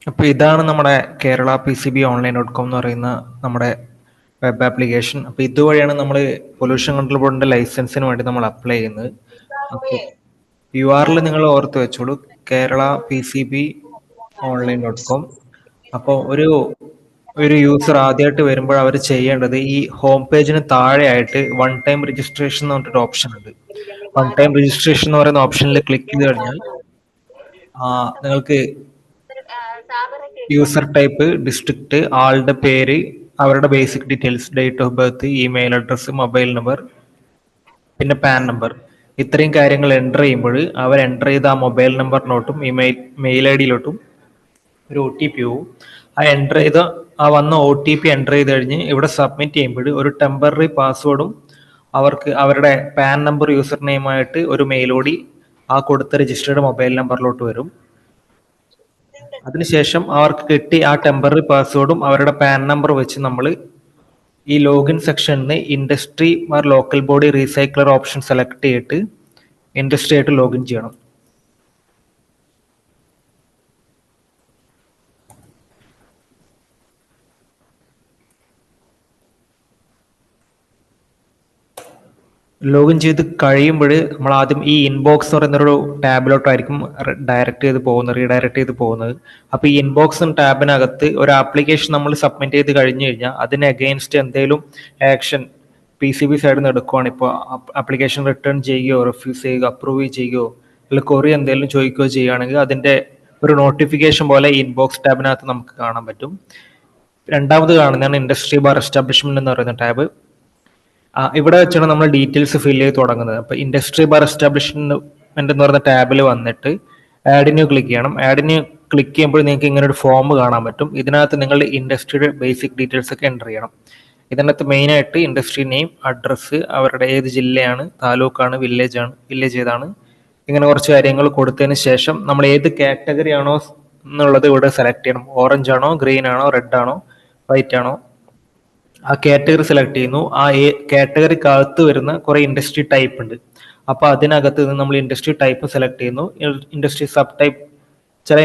അപ്പോൾ ഇതാണ് നമ്മുടെ കേരള PCB online.com എന്ന് പറയുന്ന നമ്മുടെ വെബ് ആപ്ലിക്കേഷൻ. അപ്പോൾ ഇതുവഴിയാണ് നമ്മൾ പൊല്യൂഷൻ കൺട്രോൾ ബോർഡിന്റെ ലൈസൻസിന് വേണ്ടി നമ്മൾ അപ്ലൈ ചെയ്യുന്നത്. അപ്പോൾ URL നിങ്ങൾ ഓർത്ത് വെച്ചോളൂ, കേരള PCB online.com. അപ്പോൾ ഒരു യൂസർ ആദ്യമായിട്ട് വരുമ്പോൾ അവർ ചെയ്യേണ്ടത് ഈ ഹോം പേജിന് താഴെയായിട്ട് വൺ ടൈം രജിസ്ട്രേഷൻ എന്ന് പറഞ്ഞിട്ടൊരു ഓപ്ഷൻ ഉണ്ട്. വൺ ടൈം രജിസ്ട്രേഷൻ എന്ന് പറയുന്ന ഓപ്ഷനിൽ ക്ലിക്ക് ചെയ്ത് കഴിഞ്ഞാൽ നിങ്ങൾക്ക് യൂസർ ടൈപ്പ്, ഡിസ്ട്രിക്ട്, ആളുടെ പേര്, അവരുടെ basic details, date of birth, email address, mobile number, പിന്നെ പാൻ നമ്പർ, ഇത്രയും കാര്യങ്ങൾ എൻ്റർ ചെയ്യുമ്പോൾ അവർ എൻ്റർ ചെയ്ത ആ മൊബൈൽ നമ്പറിലോട്ടും മെയിൽ ID-ലോട്ടും ഒരു OTP പോവും. ആ എൻ്റർ ചെയ്ത വന്ന OTP എൻ്റർ ചെയ്ത് കഴിഞ്ഞ് ഇവിടെ സബ്മിറ്റ് ചെയ്യുമ്പോൾ ഒരു ടെമ്പററി പാസ്വേഡും അവർക്ക് അവരുടെ പാൻ നമ്പർ യൂസർ നെയിമായിട്ട് ഒരു മെയിൽ ID ആ കൊടുത്ത രജിസ്റ്റേർഡ് മൊബൈൽ നമ്പറിലോട്ട് വരും. അതിനുശേഷം അവർക്ക് കിട്ടി ആ ടെമ്പററി പാസ്വേഡും അവരുടെ പാൻ നമ്പർ വെച്ച് നമ്മൾ ഈ ലോഗിൻ സെക്ഷനിൽ നിന്ന് industry local body recycler option select ചെയ്തിട്ട് ഇൻഡസ്ട്രി ആയിട്ട് ലോഗിൻ ചെയ്യണം. ലോഗിൻ ചെയ്ത് കഴിയുമ്പോൾ നമ്മൾ ആദ്യം ഈ ഇൻബോക്സ് എന്ന് പറയുന്നൊരു ടാബിലോട്ടായിരിക്കും റീഡയറക്ട് ചെയ്ത് പോകുന്നത്. അപ്പോൾ ഈ ഇൻബോക്സ് ടാബിനകത്ത് ഒരു ആപ്ലിക്കേഷൻ നമ്മൾ സബ്മിറ്റ് ചെയ്ത് കഴിഞ്ഞു കഴിഞ്ഞാൽ അതിന് അഗെയിൻസ്റ്റ് എന്തെങ്കിലും ആക്ഷൻ PCB സൈഡിൽ നിന്ന് എടുക്കുവാണ്, ഇപ്പോൾ ആപ്ലിക്കേഷൻ റിട്ടേൺ ചെയ്യുകയോ റിഫ്യൂസ് ചെയ്യുകയോ അപ്രൂവ് ചെയ്യുകയോ അല്ലെങ്കിൽ കൊറി എന്തെങ്കിലും ചോദിക്കുകയോ ചെയ്യുകയാണെങ്കിൽ അതിൻ്റെ ഒരു നോട്ടിഫിക്കേഷൻ പോലെ ഈ ഇൻബോക്സ് ടാബിനകത്ത് നമുക്ക് കാണാൻ പറ്റും. രണ്ടാമത് കാണുന്നതാണ് ഇൻഡസ്ട്രി ബാർ എസ്റ്റാബ്ലിഷ്മെന്റ് എന്ന് പറയുന്ന ടാബ്. ഇവിടെ വെച്ചാണ് നമ്മൾ ഡീറ്റെയിൽസ് ഫില്ല് ചെയ്ത് തുടങ്ങുന്നത്. അപ്പോൾ ഇൻഡസ്ട്രി ബാർ എസ്റ്റാബ്ലിഷ്മെന്റ് എന്ന് പറയുന്ന ടാബിൽ വന്നിട്ട് ആഡിന്യൂ ക്ലിക്ക് ചെയ്യണം. ആഡിന്യൂ ക്ലിക്ക് ചെയ്യുമ്പോൾ നിങ്ങൾക്ക് ഇങ്ങനെ ഒരു ഫോം കാണാൻ പറ്റും. ഇതിനകത്ത് നിങ്ങളുടെ ഇൻഡസ്ട്രിയുടെ ബേസിക് ഡീറ്റെയിൽസ് ഒക്കെ എൻ്റർ ചെയ്യണം. ഇതിനകത്ത് മെയിനായിട്ട് ഇൻഡസ്ട്രി നെയിം, അഡ്രസ്സ്, അവരുടെ ഏത് ജില്ലയാണ്, താലൂക്കാണ്, വില്ലേജ് ഏതാണ്, ഇങ്ങനെ കുറച്ച് കാര്യങ്ങൾ കൊടുത്തതിന് ശേഷം നമ്മൾ ഏത് കാറ്റഗറി ആണോ എന്നുള്ളത് ഇവിടെ സെലക്ട് ചെയ്യണം. ഓറഞ്ച് ആണോ, ഗ്രീൻ ആണോ, റെഡ് ആണോ, വൈറ്റ് ആണോ, ആ കാറ്റഗറി സെലക്ട് ചെയ്യുന്നു. ആ കാറ്റഗറിക്കകത്ത് വരുന്ന കുറെ ഇൻഡസ്ട്രി ടൈപ്പ് ഉണ്ട്. അപ്പൊ അതിനകത്ത് നിന്ന് നമ്മൾ ഇൻഡസ്ട്രി ടൈപ്പ് സെലക്ട് ചെയ്യുന്നു. ഇൻഡസ്ട്രി സബ് ടൈപ്പ്, ചില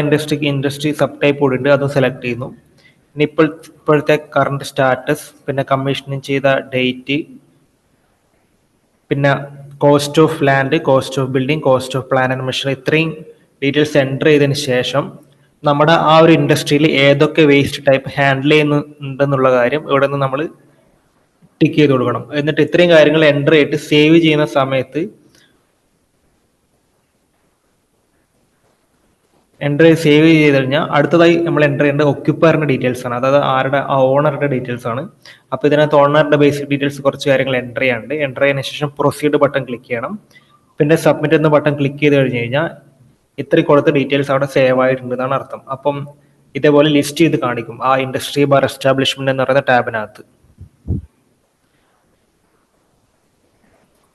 ഇൻഡസ്ട്രി സബ് ടൈപ്പ് കൂടി ഉണ്ട്, അതും സെലക്ട് ചെയ്യുന്നു. ഇനി ഇപ്പോഴത്തെ കറണ്ട് സ്റ്റാറ്റസ്, പിന്നെ കമ്മീഷനിങ് ചെയ്ത ഡേറ്റ്, പിന്നെ cost of land, cost of building, cost of plan and machinery, ഇത്രയും ഡീറ്റെയിൽസ് എൻ്റർ ചെയ്തതിന് ശേഷം നമ്മുടെ ആ ഒരു ഇൻഡസ്ട്രിയിൽ ഏതൊക്കെ വേസ്റ്റ് ടൈപ്പ് ഹാൻഡിൽ ചെയ്യുന്നുണ്ടെന്നുള്ള കാര്യം ഇവിടെ നിന്ന് നമ്മൾ ടിക്ക് ചെയ്ത് കൊടുക്കണം. എന്നിട്ട് ഇത്രയും കാര്യങ്ങൾ എൻ്റർ ചെയ്തിട്ട് സേവ് ചെയ്യുന്ന സമയത്ത് സേവ് ചെയ്ത് കഴിഞ്ഞാൽ അടുത്തതായി നമ്മൾ എൻ്റർ ചെയ്യേണ്ടത് ഒക്യുപ്പറിന്റെ ഡീറ്റെയിൽസ് ആണ്. അതായത് ഓണറുടെ ഡീറ്റെയിൽസ് ആണ്. അപ്പോൾ ഇതിനകത്ത് ഓണറുടെ ബേസിക് ഡീറ്റെയിൽസ് കുറച്ച് കാര്യങ്ങൾ എൻ്റർ ചെയ്യാനുണ്ട്. എൻ്റർ ചെയ്തതിനു ശേഷം പ്രൊസീഡ് ബട്ടൺ ക്ലിക്ക് ചെയ്യണം. പിന്നെ സബ്മിറ്റ് എന്ന ബട്ടൺ ക്ലിക്ക് ചെയ്ത് കഴിഞ്ഞ് കഴിഞ്ഞാൽ ഇത്രയും കൊടുത്ത ഡീറ്റെയിൽസ് അവിടെ സേവ് ആയിട്ടുണ്ട് എന്നാണ് അർത്ഥം. അപ്പം ഇതേപോലെ ലിസ്റ്റ് ചെയ്ത് കാണിക്കും ആ ഇൻഡസ്ട്രി ബാർ എസ്റ്റാബ്ലിഷ്മെന്റ് എന്ന് പറയുന്ന ടാബിനകത്ത്.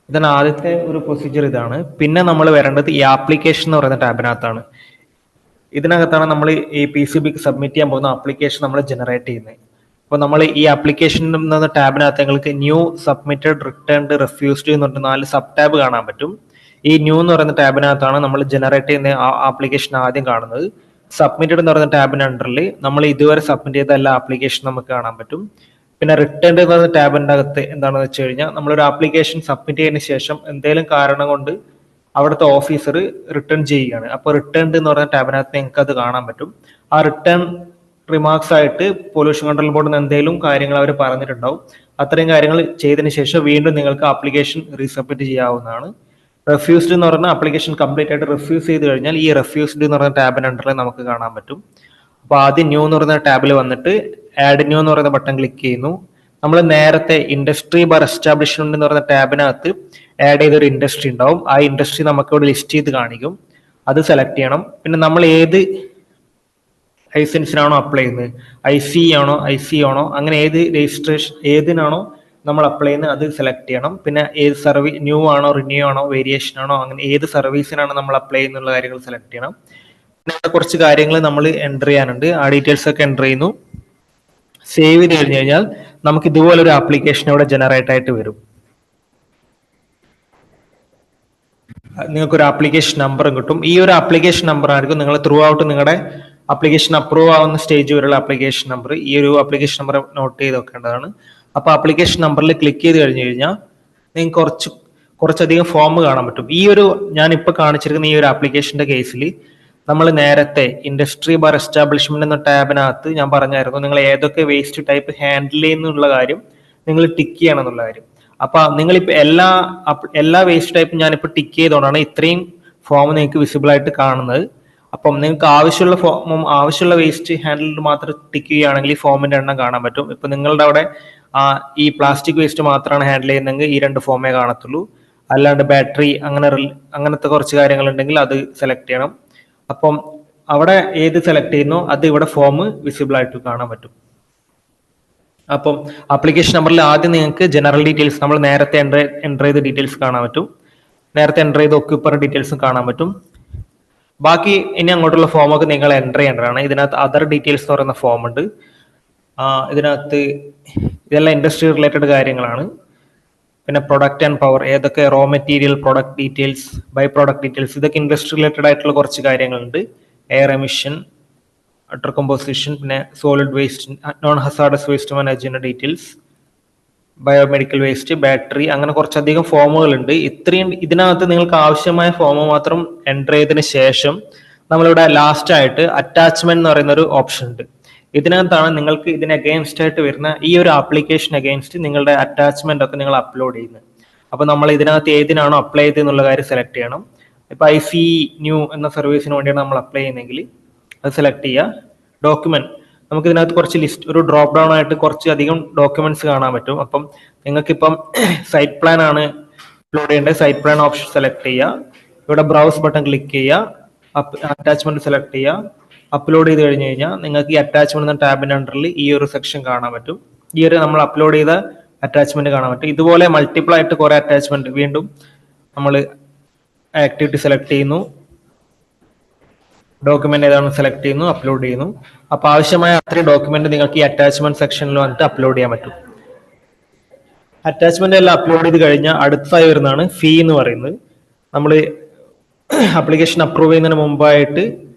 ഇതാണ് ആദ്യത്തെ ഒരു പ്രൊസീജിയർ. ഇതാണ്. പിന്നെ നമ്മൾ വരേണ്ടത് ഈ ആപ്ലിക്കേഷൻ എന്ന് പറയുന്ന ടാബിനകത്താണ്. ഇതിനകത്താണ് നമ്മൾ ഈ PCBക്ക് സബ്മിറ്റ് ചെയ്യാൻ പോകുന്ന ആപ്ലിക്കേഷൻ നമ്മൾ ജനറേറ്റ് ചെയ്യുന്നത്. അപ്പോൾ നമ്മൾ ഈ ആപ്ലിക്കേഷൻ എന്ന ടാബിനകത്ത് നിങ്ങൾക്ക് ന്യൂ, സബ്മിറ്റഡ്, റിട്ടേൺഡ്, റിഫ്യൂസ്ഡ് എന്ന് പറഞ്ഞിട്ട് 4 സബ് ടാബ് കാണാൻ പറ്റും. ഈ ന്യൂ എന്ന് പറയുന്ന ടാബിനകത്താണ് നമ്മൾ ജനറേറ്റ് ചെയ്യുന്ന ആപ്ലിക്കേഷൻ ആദ്യം കാണുന്നത്. സബ്മിറ്റഡ് എന്ന് പറയുന്ന ടാബിന് അണ്ടറിൽ നമ്മൾ ഇതുവരെ സബ്മിറ്റ് ചെയ്ത എല്ലാ ആപ്ലിക്കേഷൻ നമുക്ക് കാണാൻ പറ്റും. പിന്നെ റിട്ടേൺ എന്ന് പറയുന്ന ടാബിന്റെ അകത്ത് എന്താണെന്ന് വെച്ച് കഴിഞ്ഞാൽ നമ്മളൊരു ആപ്ലിക്കേഷൻ സബ്മിറ്റ് ചെയ്തതിന് ശേഷം എന്തെങ്കിലും കാരണം കൊണ്ട് അവിടുത്തെ ഓഫീസർ റിട്ടേൺ ചെയ്യുകയാണ്. അപ്പോൾ റിട്ടേൺ എന്ന് പറയുന്ന ടാബിനകത്ത് നിങ്ങൾക്ക് അത് കാണാൻ പറ്റും. ആ റിട്ടേൺ റിമാർക്സ് ആയിട്ട് പൊല്യൂഷൻ കൺട്രോൾ ബോർഡിൽ നിന്ന് എന്തെങ്കിലും കാര്യങ്ങൾ അവർ പറഞ്ഞിട്ടുണ്ടാവും. അത്രയും കാര്യങ്ങൾ ചെയ്തതിന് ശേഷം വീണ്ടും നിങ്ങൾക്ക് ആപ്ലിക്കേഷൻ റീസബ്മിറ്റ് ചെയ്യാവുന്നതാണ്. റെഫ്യൂസ്ഡ് എന്ന് പറഞ്ഞാൽ ആപ്ലിക്കേഷൻ കംപ്ലീറ്റ് ആയിട്ട് റിഫ്യൂസ് ചെയ്ത് കഴിഞ്ഞാൽ ഈ റെഫ്യൂസ്ഡ് എന്ന് പറയുന്ന ടാബിന് അണ്ടറിൽ നമുക്ക് കാണാൻ പറ്റും. അപ്പോൾ ആദ്യം ന്യൂ എന്ന് പറയുന്ന ടാബിൽ വന്നിട്ട് ആഡ് ന്യൂ എന്ന് പറയുന്ന ബട്ടൺ ക്ലിക്ക് ചെയ്യുന്നു. നമ്മൾ നേരത്തെ ഇൻഡസ്ട്രി ബാർ എസ്റ്റാബ്ലിഷ്മെന്റ് എന്ന് പറയുന്ന ടാബിനകത്ത് ആഡ് ചെയ്തൊരു ഇൻഡസ്ട്രി ഉണ്ടാവും. ആ ഇൻഡസ്ട്രി നമുക്ക് ഇവിടെ ലിസ്റ്റ് ചെയ്ത് കാണിക്കും. അത് സെലക്ട് ചെയ്യണം. പിന്നെ നമ്മൾ ഏത് ലൈസൻസിനാണോ അപ്ലൈ ചെയ്യുന്നത്, IC ആണോ, അങ്ങനെ ഏത് രജിസ്ട്രേഷൻ ഏതിനാണോ നമ്മൾ അപ്ലൈ ചെയ്യുന്നത് അത് സെലക്ട് ചെയ്യണം. പിന്നെ ഏത് ന്യൂ ആണോ, റിന്യൂ ആണോ, വേരിയേഷൻ ആണോ, അങ്ങനെ ഏത് സർവീസിനാണ് നമ്മൾ അപ്ലൈ ചെയ്യുന്നുള്ള കാര്യങ്ങൾ സെലക്ട് ചെയ്യണം. പിന്നെ കുറച്ച് കാര്യങ്ങൾ നമ്മൾ എൻ്റർ ചെയ്യാനുണ്ട്. ആ ഡീറ്റെയിൽസ് ഒക്കെ എൻ്റർ ചെയ്യുന്നു. സേവ് ചെയ്ത് കഴിഞ്ഞ് കഴിഞ്ഞാൽ നമുക്ക് ഇതുപോലെ ഒരു ആപ്ലിക്കേഷൻ ഇവിടെ ജനറേറ്റ് ആയിട്ട് വരും. നിങ്ങൾക്കൊരു ആപ്ലിക്കേഷൻ നമ്പറും കിട്ടും. ഈ ഒരു ആപ്ലിക്കേഷൻ നമ്പർ ആയിരിക്കും നിങ്ങൾ ത്രൂ ഔട്ട് നിങ്ങളുടെ ആപ്ലിക്കേഷൻ അപ്രൂവ് ആവുന്ന സ്റ്റേജ് വരെയുള്ള ആപ്ലിക്കേഷൻ നമ്പർ, ഈ ഒരു ആപ്ലിക്കേഷൻ നമ്പർ നോട്ട് ചെയ്ത് വെക്കേണ്ടതാണ്. അപ്പോൾ ആപ്ലിക്കേഷൻ നമ്പറിൽ ക്ലിക്ക് ചെയ്ത് കഴിഞ്ഞ് കഴിഞ്ഞാൽ നിങ്ങൾക്ക് കുറച്ചധികം ഫോം കാണാൻ പറ്റും. ഈ ഒരു ഞാനിപ്പോൾ കാണിച്ചിരിക്കുന്ന ഈ ഒരു ആപ്ലിക്കേഷന്റെ കേസിൽ നമ്മൾ നേരത്തെ ഇൻഡസ്ട്രി ബാർ എസ്റ്റാബ്ലിഷ്മെന്റ് എന്ന ടാബിനകത്ത് ഞാൻ പറഞ്ഞായിരുന്നു നിങ്ങൾ ഏതൊക്കെ വേസ്റ്റ് ടൈപ്പ് ഹാൻഡിൽ ചെയ്യുന്നുള്ള കാര്യം നിങ്ങൾ ടിക്ക് ചെയ്യണം എന്നുള്ള കാര്യം. അപ്പൊ നിങ്ങളിപ്പോ എല്ലാ വേസ്റ്റ് ടൈപ്പും ഞാനിപ്പോൾ ടിക്ക് ചെയ്തുകൊണ്ടാണ് ഇത്രയും ഫോം നിങ്ങൾക്ക് വിസിബിൾ ആയിട്ട് കാണുന്നത്. അപ്പം നിങ്ങൾക്ക് ആവശ്യമുള്ള ഫോമും ആവശ്യമുള്ള വേസ്റ്റ് ഹാൻഡിൽ മാത്രം ടിക്ക് ചെയ്യുകയാണെങ്കിൽ ഈ ഫോമിന്റെ എണ്ണം കാണാൻ പറ്റും. ഇപ്പൊ നിങ്ങളുടെ അവിടെ ഈ പ്ലാസ്റ്റിക് വേസ്റ്റ് മാത്രമാണ് ഹാൻഡിൽ ചെയ്യുന്നതെങ്കിൽ ഈ 2 ഫോമേ കാണത്തുള്ളൂ. അല്ലാണ്ട് ബാറ്ററി അങ്ങനത്തെ കുറച്ച് കാര്യങ്ങൾ ഉണ്ടെങ്കിൽ അത് സെലക്ട് ചെയ്യണം. അപ്പം അവിടെ ഏത് സെലക്ട് ചെയ്യുന്നോ അത് ഇവിടെ ഫോം വിസിബിൾ ആയിട്ട് കാണാൻ പറ്റും. അപ്പം ആപ്ലിക്കേഷൻ നമ്പറിൽ ആദ്യം നിങ്ങൾക്ക് ജനറൽ ഡീറ്റെയിൽസ് നമ്മൾ നേരത്തെ എൻ്റർ ചെയ്ത ഡീറ്റെയിൽസ് കാണാൻ പറ്റും. നേരത്തെ എൻ്റർ ചെയ്ത ഒക്യുപ്പർ ഡീറ്റെയിൽസും കാണാൻ പറ്റും. ബാക്കി ഇനി അങ്ങോട്ടുള്ള ഫോമൊക്കെ നിങ്ങൾ എൻ്റർ ചെയ്യേണ്ടതാണ്. ഇതിനകത്ത് അതർ ഡീറ്റെയിൽസ് എന്ന് പറയുന്ന ഫോം ഉണ്ട്. ഇതിനകത്ത് ഇതെല്ലാം ഇൻഡസ്ട്രി റിലേറ്റഡ് കാര്യങ്ങളാണ്. പിന്നെ പ്രൊഡക്റ്റ് ആൻഡ് പവർ, ഏതൊക്കെ raw material, product details, by product details, ഇതൊക്കെ ഇൻഡസ്ട്രി റിലേറ്റഡ് ആയിട്ടുള്ള കുറച്ച് കാര്യങ്ങളുണ്ട്. എയർ എമിഷൻ, വാട്ടർ കമ്പോസിഷൻ, പിന്നെ solid waste, non hazardous waste management details, biomedical waste, battery, അങ്ങനെ കുറച്ചധികം ഫോമുകളുണ്ട്. ഇതിനകത്ത് നിങ്ങൾക്ക് ആവശ്യമായ ഫോം മാത്രം എൻ്റർ ചെയ്തതിന് ശേഷം നമ്മളിവിടെ ലാസ്റ്റ് ആയിട്ട് അറ്റാച്ച്മെന്റ് എന്ന് പറയുന്ന ഒരു ഓപ്ഷൻ ഉണ്ട്. ഇതിനകത്താണ് നിങ്ങൾക്ക് ഇതിന് അഗെയിൻസ്റ്റ് ആയിട്ട് വരുന്ന ഈ ഒരു ആപ്ലിക്കേഷൻ അഗെയിൻസ്റ്റ് നിങ്ങളുടെ അറ്റാച്ച്മെന്റ് ഒക്കെ നിങ്ങൾ അപ്ലോഡ് ചെയ്യുന്നത്. അപ്പൊ നമ്മൾ ഇതിനകത്ത് ഏതിനാണോ അപ്ലൈ ചെയ്തെന്നുള്ള കാര്യം സെലക്ട് ചെയ്യണം. ഇപ്പൊ IC ന്യൂ എന്ന സർവീസിന് വേണ്ടിയാണ് നമ്മൾ അപ്ലൈ ചെയ്യുന്നതെങ്കിൽ അത് സെലക്ട് ചെയ്യുക. ഡോക്യുമെന്റ്, നമുക്ക് ഇതിനകത്ത് കുറച്ച് ലിസ്റ്റ്, ഒരു ഡ്രോപ്പ് ഡൗൺ ആയിട്ട് കുറച്ച് അധികം ഡോക്യുമെന്റ്സ് കാണാൻ പറ്റും. അപ്പം നിങ്ങൾക്കിപ്പം സൈറ്റ് പ്ലാൻ ആണ് അപ്ലോഡ് ചെയ്യേണ്ടത്. സൈറ്റ് പ്ലാൻ ഓപ്ഷൻ സെലക്ട് ചെയ്യുക. ഇവിടെ ബ്രൗസ് ബട്ടൺ ക്ലിക്ക് ചെയ്യുക. അറ്റാച്ച്മെന്റ് സെലക്ട് ചെയ്യുക. അപ്ലോഡ് ചെയ്ത് കഴിഞ്ഞ് കഴിഞ്ഞാൽ നിങ്ങൾക്ക് ഈ അറ്റാച്ച്മെന്റ് എന്ന ടാബിന്റെ അണ്ടറിൽ ഈ ഒരു സെക്ഷൻ കാണാൻ പറ്റും. ഈ ഒരു നമ്മൾ അപ്ലോഡ് ചെയ്ത അറ്റാച്ച്മെന്റ് കാണാൻ പറ്റും. ഇതുപോലെ മൾട്ടിപ്പിൾ ആയിട്ട് കുറെ അറ്റാച്ച്മെന്റ് വീണ്ടും നമ്മൾ ആക്ടിവിറ്റി സെലക്ട് ചെയ്യുന്നു, ഡോക്യുമെന്റ് ഏതാണെന്ന് സെലക്ട് ചെയ്യുന്നു, അപ്ലോഡ് ചെയ്യുന്നു. അപ്പൊ ആവശ്യമായ അത്രയും ഡോക്യുമെന്റ് നിങ്ങൾക്ക് ഈ അറ്റാച്ച്മെന്റ് സെക്ഷനിൽ വന്നിട്ട് അപ്ലോഡ് ചെയ്യാൻ പറ്റും. അറ്റാച്ച്മെന്റ് എല്ലാം അപ്ലോഡ് ചെയ്ത് കഴിഞ്ഞാൽ അടുത്തായി വരുന്നതാണ് ഫീ എന്ന് പറയുന്നത്. നമ്മൾ ആപ്ലിക്കേഷൻ അപ്രൂവ് ചെയ്യുന്നതിന് മുമ്പായിട്ട്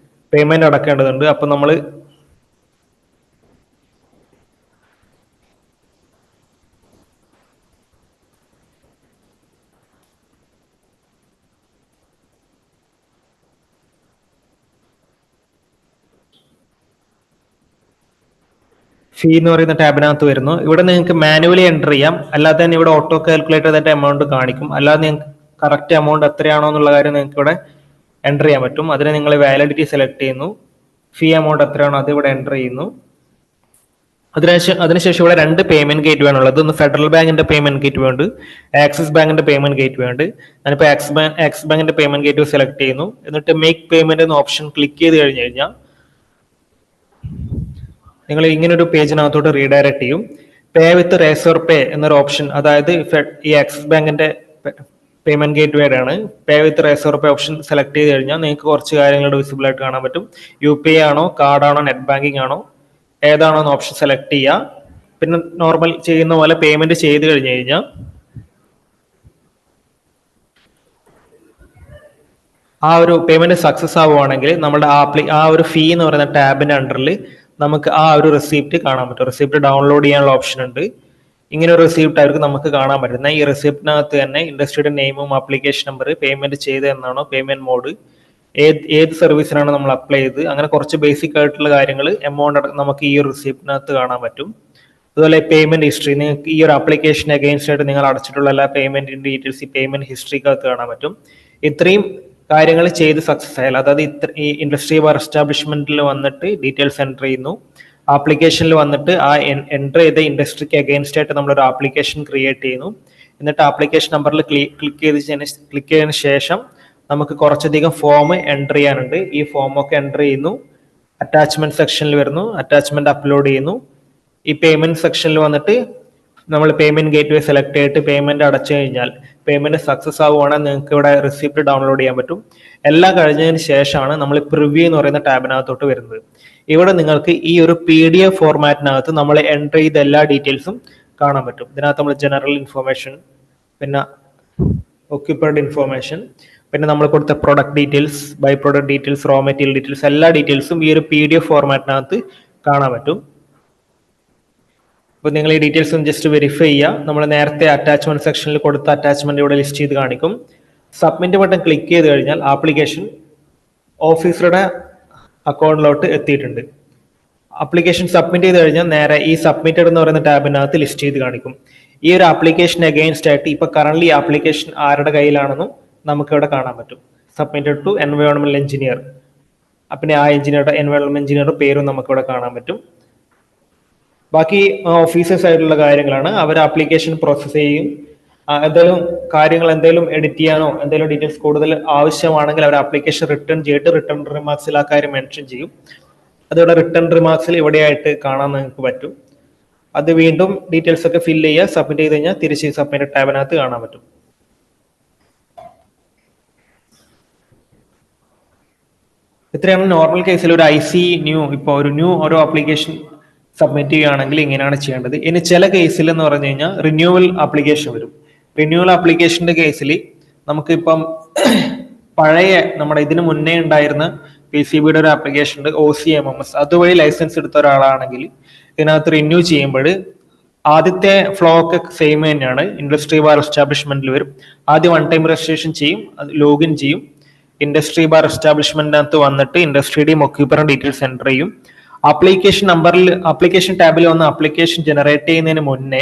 പേയ്മെന്റ് അടക്കേണ്ടതുണ്ട്. അപ്പൊ നമ്മൾ ഫീ എന്ന് പറയുന്ന ടാബിനകത്ത് വരുന്നു. ഇവിടെ നിങ്ങൾക്ക് മാനുവലി എൻ്റർ ചെയ്യാം, അല്ലാതെ തന്നെ ഇവിടെ ഓട്ടോ കാൽക്കുലേറ്റ് ചെയ്തിട്ട് എമൗണ്ട് കാണിക്കും. അല്ലാതെ നിങ്ങൾക്ക് കറക്റ്റ് എമൗണ്ട് എത്രയാണോ എന്നുള്ള കാര്യം നിങ്ങൾക്ക് ഇവിടെ എൻ്റർ ചെയ്യാൻ പറ്റും. അതിന് നിങ്ങൾ വാലിഡിറ്റി സെലക്ട് ചെയ്യുന്നു, ഫീ എമൗണ്ട് എത്രയാണോ അത് ഇവിടെ എൻ്റർ ചെയ്യുന്നു. അതിനുശേഷം ഇവിടെ 2 പേയ്മെന്റ് ഗേറ്റ് വേ ആണുള്ളത്. ഒന്ന് ഫെഡറൽ ബാങ്കിന്റെ പേയ്മെന്റ് ഗേറ്റ് വേ ഉണ്ട്, ആക്സിസ് ബാങ്കിന്റെ പേയ്മെന്റ് ഗേറ്റ് വേ ഉണ്ട്. ഞാനിപ്പോൾ ആക്സിസ് ബാങ്കിന്റെ പേയ്മെന്റ് ഗേറ്റ് വേ സെലക്ട് ചെയ്യുന്നു. എന്നിട്ട് മേക്ക് പേയ്മെന്റ് എന്ന ഓപ്ഷൻ ക്ലിക്ക് ചെയ്ത് കഴിഞ്ഞ് കഴിഞ്ഞാൽ നിങ്ങൾ ഇങ്ങനെ ഒരു പേജിനകത്തോട്ട് റീഡയറക്ട് ചെയ്യും. പേ വിത്ത് റേസർ പേ എന്നൊരു ഓപ്ഷൻ, അതായത് ഈ ആക്സിസ് ബാങ്കിന്റെ പേയ്മെന്റ് ഗേറ്റ് വേ ആണ്. പേ വിത്ത് റേസർ പേ ഓപ്ഷൻ സെലക്ട് ചെയ്ത് കഴിഞ്ഞാൽ നിങ്ങൾക്ക് കുറച്ച് കാര്യങ്ങളുടെ വിസിബിൾ ആയിട്ട് കാണാൻ പറ്റും. UPI ആണോ, കാർഡാണോ, നെറ്റ് ബാങ്കിങ് ആണോ, ഏതാണോ എന്ന് ഓപ്ഷൻ സെലക്ട് ചെയ്യുക. പിന്നെ നോർമൽ ചെയ്യുന്ന പോലെ പേയ്മെന്റ് ചെയ്ത് കഴിഞ്ഞ് കഴിഞ്ഞാൽ ആ ഒരു പേയ്മെന്റ് സക്സസ് ആവുകയാണെങ്കിൽ നമ്മുടെ ആ ഒരു ഫീ എന്ന് പറയുന്ന ടാബിന്റെ അണ്ടറിൽ നമുക്ക് ആ ഒരു റെസിപ്റ്റ് കാണാൻ പറ്റും. റെസിപ്റ്റ് ഡൗൺലോഡ് ചെയ്യാനുള്ള ഓപ്ഷൻ ഉണ്ട്. ഇങ്ങനെ ഒരു റെസിപ്റ്റ് ആയിരിക്കും നമുക്ക് കാണാൻ പറ്റുന്നത്. ഈ റെസിപ്റ്റിനകത്ത് തന്നെ ഇൻഡസ്ട്രിയുടെ നെയിമും ആപ്ലിക്കേഷൻ നമ്പർ, പേയ്മെന്റ് ചെയ്ത് എന്നാണോ, പേയ്മെന്റ് മോഡ്, ഏത് സർവീസിനാണ് നമ്മൾ അപ്ലൈ ചെയ്ത്, അങ്ങനെ കുറച്ച് ബേസിക് ആയിട്ടുള്ള കാര്യങ്ങൾ എമൗണ്ട് നമുക്ക് ഈ ഒരു റെസിപ്റ്റിനകത്ത് കാണാൻ പറ്റും. അതുപോലെ പേയ്മെന്റ് ഹിസ്റ്ററി, നിങ്ങൾക്ക് ഈ ഒരു ആപ്ലിക്കേഷൻ അഗെയിൻസ്റ്റ് ആയിട്ട് നിങ്ങൾ അടച്ചിട്ടുള്ള എല്ലാ പേയ്മെന്റ് ഡീറ്റെയിൽസ് ഈ പേയ്മെന്റ് ഹിസ്റ്ററിക്കകത്ത് കാണാൻ പറ്റും. ഇത്രയും കാര്യങ്ങൾ ചെയ്ത് സക്സസ് ആയാൽ, അതായത് ഈ ഇൻഡസ്ട്രി ബാർ എസ്റ്റാബ്ലിഷ്മെന്റിൽ വന്നിട്ട് ഡീറ്റെയിൽസ് എൻ്റർ ചെയ്യുന്നു, ആപ്ലിക്കേഷനിൽ വന്നിട്ട് ആ എൻ്റർ ചെയ്ത ഇൻഡസ്ട്രിക്ക് അഗെയിൻസ്റ്റ് ആയിട്ട് നമ്മളൊരു ആപ്ലിക്കേഷൻ ക്രിയേറ്റ് ചെയ്യുന്നു. എന്നിട്ട് ആപ്ലിക്കേഷൻ നമ്പറിൽ ക്ലിക്ക് ചെയ്തതിന് ശേഷം നമുക്ക് കുറച്ചധികം ഫോം എൻ്റർ ചെയ്യാനുണ്ട്. ഈ ഫോമൊക്കെ എൻ്റർ ചെയ്യുന്നു, അറ്റാച്ച്മെന്റ് സെക്ഷനിൽ വരുന്നു, അറ്റാച്ച്മെന്റ് അപ്ലോഡ് ചെയ്യുന്നു. ഈ പേയ്മെന്റ് സെക്ഷനിൽ വന്നിട്ട് നമ്മൾ പേയ്മെന്റ് ഗേറ്റ് വേ സെലക്ട് ചെയ്തിട്ട് പേയ്മെന്റ് അടച്ചു കഴിഞ്ഞാൽ പേയ്മെന്റ് സക്സസ് ആവുകയാണെങ്കിൽ നിങ്ങൾക്ക് ഇവിടെ റിസിപ്റ്റ് ഡൗൺലോഡ് ചെയ്യാൻ പറ്റും. എല്ലാം കഴിഞ്ഞതിന് ശേഷമാണ് നമ്മൾ പ്രിവ്യൂ എന്ന് പറയുന്ന ടാബിനകത്തോട്ട് വരുന്നത്. ഇവിടെ നിങ്ങൾക്ക് ഈ ഒരു PDF ഫോർമാറ്റിനകത്ത് നമ്മൾ എൻ്റർ ചെയ്ത എല്ലാ ഡീറ്റെയിൽസും കാണാൻ പറ്റും. ഇതിനകത്ത് നമ്മൾ ജനറൽ ഇൻഫോർമേഷൻ, പിന്നെ ഒക്യുപ്പേർഡ് ഇൻഫോർമേഷൻ, പിന്നെ നമ്മൾ കൊടുത്ത product details, by product details, raw material details, എല്ലാ ഡീറ്റെയിൽസും ഈ ഒരു PDF ഫോർമാറ്റിനകത്ത് കാണാൻ പറ്റും. അപ്പോൾ നിങ്ങൾ ഈ ഡീറ്റെയിൽസ് ഒന്ന് ജസ്റ്റ് വെരിഫൈ ചെയ്യുക. നമ്മൾ നേരത്തെ അറ്റാച്ച്മെന്റ് സെക്ഷനിൽ കൊടുത്ത അറ്റാച്ച്മെന്റ് ഇവിടെ ലിസ്റ്റ് ചെയ്ത് കാണിക്കും. സബ്മിറ്റ് ബട്ടൺ ക്ലിക്ക് ചെയ്ത് കഴിഞ്ഞാൽ ആപ്ലിക്കേഷൻ ഓഫീസറുടെ അക്കൗണ്ടിലോട്ട് എത്തിയിട്ടുണ്ട്. ആപ്ലിക്കേഷൻ സബ്മിറ്റ് ചെയ്ത് കഴിഞ്ഞാൽ നേരെ ഈ സബ്മിറ്റഡ് എന്ന് പറയുന്ന ടാബിനകത്ത് ലിസ്റ്റ് ചെയ്ത് കാണിക്കും. ഈ ഒരു ആപ്ലിക്കേഷൻ അഗെയിൻസ്റ്റ് ആയിട്ട് ഇപ്പൊ കറന്റ് ആപ്ലിക്കേഷൻ ആരുടെ കയ്യിലാണെന്നും നമുക്ക് ഇവിടെ കാണാൻ പറ്റും. Submitted to environment engineer. പിന്നെ ആ എൻവയോൺമെന്റ് എഞ്ചിനീയറുടെ പേരും നമുക്ക് ഇവിടെ കാണാൻ പറ്റും. ബാക്കി ഓഫീസേഴ്സ് ആയിട്ടുള്ള കാര്യങ്ങളാണ്. അവർ ആപ്ലിക്കേഷൻ പ്രോസസ് ചെയ്യും. എന്തെങ്കിലും എഡിറ്റ് ചെയ്യാനോ എന്തെങ്കിലും ഡീറ്റെയിൽസ് കൂടുതൽ ആവശ്യമാണെങ്കിൽ അവർ ആപ്ലിക്കേഷൻ റിട്ടേൺ ചെയ്തിട്ട് റിട്ടേൺ റിമാർക്സിൽ ആ കാര്യം മെൻഷൻ ചെയ്യും. അതിവിടെ റിട്ടേൺ റിമാർക്സിൽ ഇവിടെയായിട്ട് കാണാൻ നിങ്ങൾക്ക് പറ്റും. അത് വീണ്ടും ഡീറ്റെയിൽസ് ഒക്കെ ഫില്ല് ചെയ്യുക, സബ്മിറ്റ് ചെയ്ത് കഴിഞ്ഞാൽ തിരിച്ച് സബ്മിറ്റ് ടാബിനകത്ത് കാണാൻ പറ്റും. ഇത്രയാണ് നോർമൽ കേസിൽ ഒരു IC ഒരു ആപ്ലിക്കേഷൻ സബ്മിറ്റ് ചെയ്യുകയാണെങ്കിൽ ഇങ്ങനെയാണ് ചെയ്യേണ്ടത്. ഇനി ചില കേസിൽ എന്ന് പറഞ്ഞു കഴിഞ്ഞാൽ റിന്യൂവൽ ആപ്ലിക്കേഷൻ വരും. റിന്യൂവൽ ആപ്ലിക്കേഷന്റെ കേസിൽ നമുക്കിപ്പം പഴയ നമ്മുടെ ഇതിന് മുന്നേ ഉണ്ടായിരുന്ന PCBയുടെ ഒരു ആപ്ലിക്കേഷൻ ഉണ്ട്, OCMMS, അതുവഴി ലൈസൻസ് എടുത്ത ഒരാളാണെങ്കിൽ ഇതിനകത്ത് റിന്യൂ ചെയ്യുമ്പോൾ ആദ്യത്തെ ഫ്ലോ ഒക്കെ സെയിം തന്നെയാണ്. ഇൻഡസ്ട്രി ബാർ എസ്റ്റാബ്ലിഷ്മെന്റിൽ വരും. ആദ്യം 1 ടൈം രജിസ്ട്രേഷൻ ചെയ്യും, ലോഗിൻ ചെയ്യും. ഇൻഡസ്ട്രി ബാർ എസ്റ്റാബ്ലിഷ്മെന്റിനകത്ത് വന്നിട്ട് ഇൻഡസ്ട്രിയുടെയും ഒക്യൂപ്പറും ഡീറ്റെയിൽസ് എൻ്റർ ചെയ്യും. ആപ്ലിക്കേഷൻ ടാബിൽ വന്ന് ആപ്ലിക്കേഷൻ ജനറേറ്റ് ചെയ്യുന്നതിന് മുന്നേ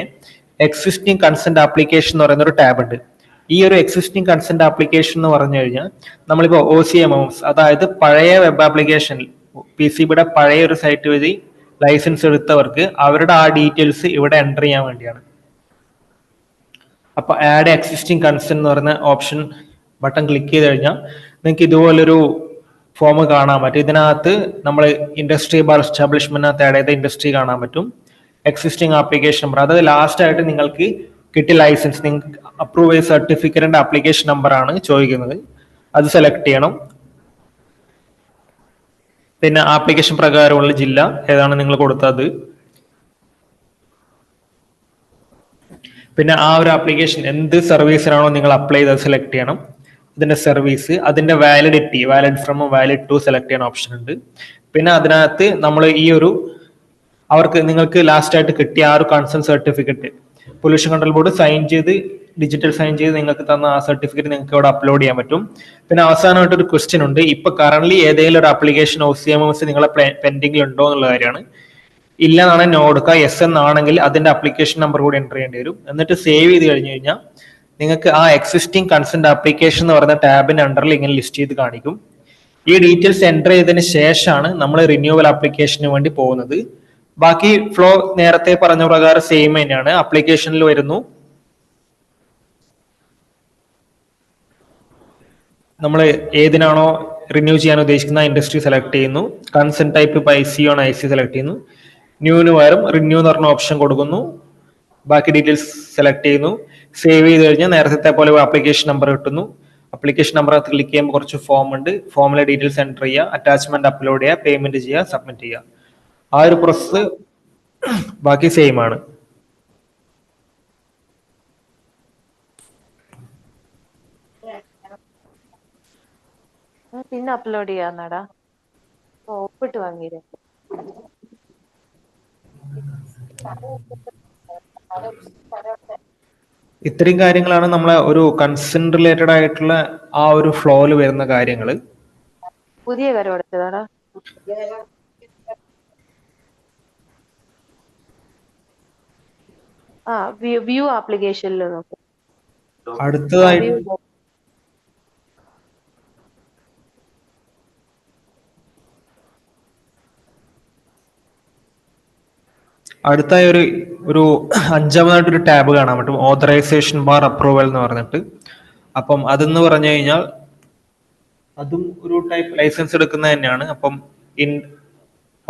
എക്സിസ്റ്റിംഗ് കൺസെന്റ് ആപ്ലിക്കേഷൻ എന്ന് പറയുന്ന ഒരു ടാബ് ഉണ്ട്. ഈ ഒരു എക്സിസ്റ്റിംഗ് കൺസെന്റ് ആപ്ലിക്കേഷൻ എന്ന് പറഞ്ഞു കഴിഞ്ഞാൽ നമ്മളിപ്പോൾ OCMMS, അതായത് പഴയ വെബ് ആപ്ലിക്കേഷൻ PCBയുടെ പഴയ ഒരു സൈറ്റ് വഴി ലൈസൻസ് എടുത്തവർക്ക് അവരുടെ ആ ഡീറ്റെയിൽസ് ഇവിടെ എൻ്റർ ചെയ്യാൻ വേണ്ടിയാണ്. അപ്പൊ ആഡ് എക്സിസ്റ്റിംഗ് കൺസെന്റ് എന്ന് പറയുന്ന ഓപ്ഷൻ ബട്ടൺ ക്ലിക്ക് ചെയ്ത് കഴിഞ്ഞാൽ നിങ്ങൾക്ക് ഇതുപോലൊരു ഫോം കാണാൻ പറ്റും. ഇതിനകത്ത് നമ്മൾ ഇൻഡസ്ട്രി ബാർ എസ്റ്റാബ്ലിഷ്മെന്റിനകത്ത് ആഡ് ചെയ്ത ഇൻഡസ്ട്രി കാണാൻ പറ്റും. എക്സിസ്റ്റിംഗ് ആപ്ലിക്കേഷൻ നമ്പർ, അതായത് ലാസ്റ്റ് ആയിട്ട് നിങ്ങൾക്ക് കിട്ടിയ ലൈസൻസ്, നിങ്ങൾക്ക് അപ്രൂവ് ചെയ്ത സർട്ടിഫിക്കറ്റിന്റെ ആപ്ലിക്കേഷൻ നമ്പർ ആണ് ചോദിക്കുന്നത്. അത് സെലക്ട് ചെയ്യണം. പിന്നെ ആപ്ലിക്കേഷൻ പ്രകാരമുള്ള ജില്ല ഏതാണ് നിങ്ങൾ കൊടുത്തത്. പിന്നെ ആ ഒരു ആപ്ലിക്കേഷൻ എന്ത് സർവീസിനാണോ നിങ്ങൾ അപ്ലൈ ചെയ്തത് സെലക്ട് ചെയ്യണം. അതിന്റെ സർവീസ്, അതിന്റെ validity, valid from valid to select ചെയ്യുന്ന ഓപ്ഷൻ ഉണ്ട്. പിന്നെ അതിനകത്ത് നമ്മൾ നിങ്ങൾക്ക് ലാസ്റ്റ് ആയിട്ട് കിട്ടിയ ആ ഒരു concern certificate pollution control board digital sign ചെയ്ത് നിങ്ങൾക്ക് തന്ന ആ സർട്ടിഫിക്കറ്റ് നിങ്ങൾക്ക് ഇവിടെ അപ്ലോഡ് ചെയ്യാൻ പറ്റും. പിന്നെ അവസാനമായിട്ട് ഒരു ക്വസ്റ്റ്യൻ ഉണ്ട്. ഇപ്പൊ കറന്റ് ഏതെങ്കിലും ഒരു ആപ്ലിക്കേഷൻ OCMMS നിങ്ങളെ പെൻഡിംഗിൽ ഉണ്ടോ എന്നുള്ള കാര്യമാണ്. ഇല്ല എന്നാണ് നോ കൊടുക്കുക. യെസ് എന്നാണെങ്കിൽ അതിന്റെ ആപ്ലിക്കേഷൻ നമ്പർ കൂടി എൻ്റർ ചെയ്യേണ്ടി വരും. എന്നിട്ട് സേവ് ചെയ്ത് കഴിഞ്ഞു കഴിഞ്ഞാൽ നിങ്ങൾക്ക് ആ എക്സിസ്റ്റിംഗ് കൺസെന്റ് ആപ്ലിക്കേഷൻ എന്ന് പറയുന്ന ടാബിന്റെ അണ്ടറിൽ ഇങ്ങനെ ലിസ്റ്റ് ചെയ്ത് കാണിക്കും. ഈ ഡീറ്റെയിൽസ് എൻ്റർ ചെയ്തതിന് ശേഷമാണ് നമ്മൾ റിന്യൂവൽ ആപ്ലിക്കേഷന് വേണ്ടി പോകുന്നത്. ബാക്കി ഫ്ലോ നേരത്തെ പറഞ്ഞ പ്രകാരം സെയിം തന്നെയാണ്. ആപ്ലിക്കേഷനിൽ വരുന്നു, നമ്മൾ ഏതിനാണോ റിന്യൂ ചെയ്യാൻ ഉദ്ദേശിക്കുന്ന ഇൻഡസ്ട്രി സെലക്ട് ചെയ്യുന്നു. കൺസെന്റ് ടൈപ്പ് ഇപ്പോൾ IC ആണ്, IC സെലക്ട് ചെയ്യുന്നു. ന്യൂവിന് പകരം റിന്യൂ എന്ന് പറഞ്ഞ ഓപ്ഷൻ കൊടുക്കുന്നു. ബാക്കി ഡീറ്റെയിൽസ് സെലക്ട് ചെയ്യുന്നു. സേവ് ചെയ്ത് കഴിഞ്ഞാൽ നേരത്തെ പോലെ ആപ്ലിക്കേഷൻ നമ്പർ കിട്ടുന്നു. ആപ്ലിക്കേഷൻ നമ്പർ ക്ലിക്ക് ചെയ്യുമ്പോൾ കുറച്ച് ഫോം ഉണ്ട്. ഫോമിലെ ഡീറ്റെയിൽസ് എൻ്റർ ചെയ്യുക, അറ്റാച്ച്മെന്റ് അപ്ലോഡ് ചെയ്യുക, പേയ്മെന്റ് ചെയ്യുക, സബ്മിറ്റ് ചെയ്യുക. ആ ഒരു പ്രോസസ് ബാക്കി സെയിം ആണ്. പിന്നെ അപ്ലോഡ് ചെയ്യാന്നാടാ ഒപ്പിട്ട് വാങ്ങിയത്. ഇത്രയും കാര്യങ്ങളാണ് നമ്മളെ ഒരു കൺസെന്റ് റിലേറ്റഡ് ആയിട്ടുള്ള ആ ഒരു ഫ്ലോയിൽ വരുന്ന കാര്യങ്ങൾ. പുതിയ കാര്യം എടുത്തതാടാ. വ്യൂ ആപ്ലിക്കേഷനിൽ നോക്കും. അടുത്തതായിട്ട് അടുത്തായി ഒരു അഞ്ചാമതായിട്ടൊരു ടാബ് കാണാൻ പറ്റും, ഓതറൈസേഷൻ ബാർ അപ്രൂവൽ എന്ന് പറഞ്ഞിട്ട്. അപ്പം അതെന്ന് പറഞ്ഞു കഴിഞ്ഞാൽ അതും ഒരു ടൈപ്പ് ലൈസൻസ് എടുക്കുന്നത് തന്നെയാണ്. അപ്പം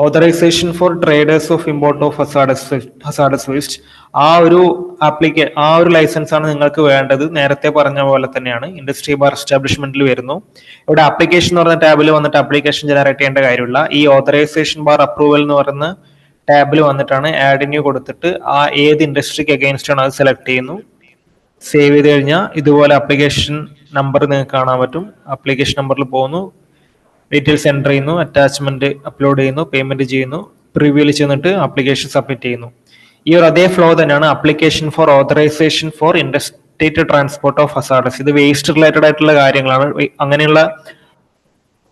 authorisation for traders of import of hazardous waste, ആ ഒരു ലൈസൻസ് ആണ് നിങ്ങൾക്ക് വേണ്ടത്. നേരത്തെ പറഞ്ഞ പോലെ തന്നെയാണ് ഇൻഡസ്ട്രി ബാർ എസ്റ്റാബ്ലിഷ്മെന്റിൽ വരുന്നു. ഇവിടെ ആപ്ലിക്കേഷൻ എന്ന് പറഞ്ഞ ടാബിൽ വന്നിട്ട് ആപ്ലിക്കേഷൻ ജനറേറ്റ് ചെയ്യേണ്ട കാര്യമില്ല. ഈ ഓതറൈസേഷൻ ബാർ അപ്രൂവൽ എന്ന് പറയുന്ന ടാബിൽ വന്നിട്ടാണ് ആഡ് ന്യൂ കൊടുത്തിട്ട് ഏത് ഇൻഡസ്ട്രിക്ക് അഗെയിൻസ്റ്റ് ആണ് അത് സെലക്ട് ചെയ്യുന്നു. സേവ് ചെയ്ത് കഴിഞ്ഞാൽ ഇതുപോലെ ആപ്ലിക്കേഷൻ നമ്പർ നിങ്ങൾക്ക് കാണാൻ പറ്റും. ആപ്ലിക്കേഷൻ നമ്പറിൽ പോകുന്നു, ഡീറ്റെയിൽസ് എൻ്റർ ചെയ്യുന്നു, അറ്റാച്ച്മെന്റ് അപ്ലോഡ് ചെയ്യുന്നു, പേയ്മെന്റ് ചെയ്യുന്നു, പ്രിവ്യൂവിൽ ചെന്നിട്ട് ആപ്ലിക്കേഷൻ സബ്മിറ്റ് ചെയ്യുന്നു. ഈ ഒരു അതേ ഫ്ലോ തന്നെയാണ് application for authorisation for interstate transport of hazardous. ഇത് വേസ്റ്റ് റിലേറ്റഡ് ആയിട്ടുള്ള കാര്യങ്ങളാണ്. അങ്ങനെയുള്ള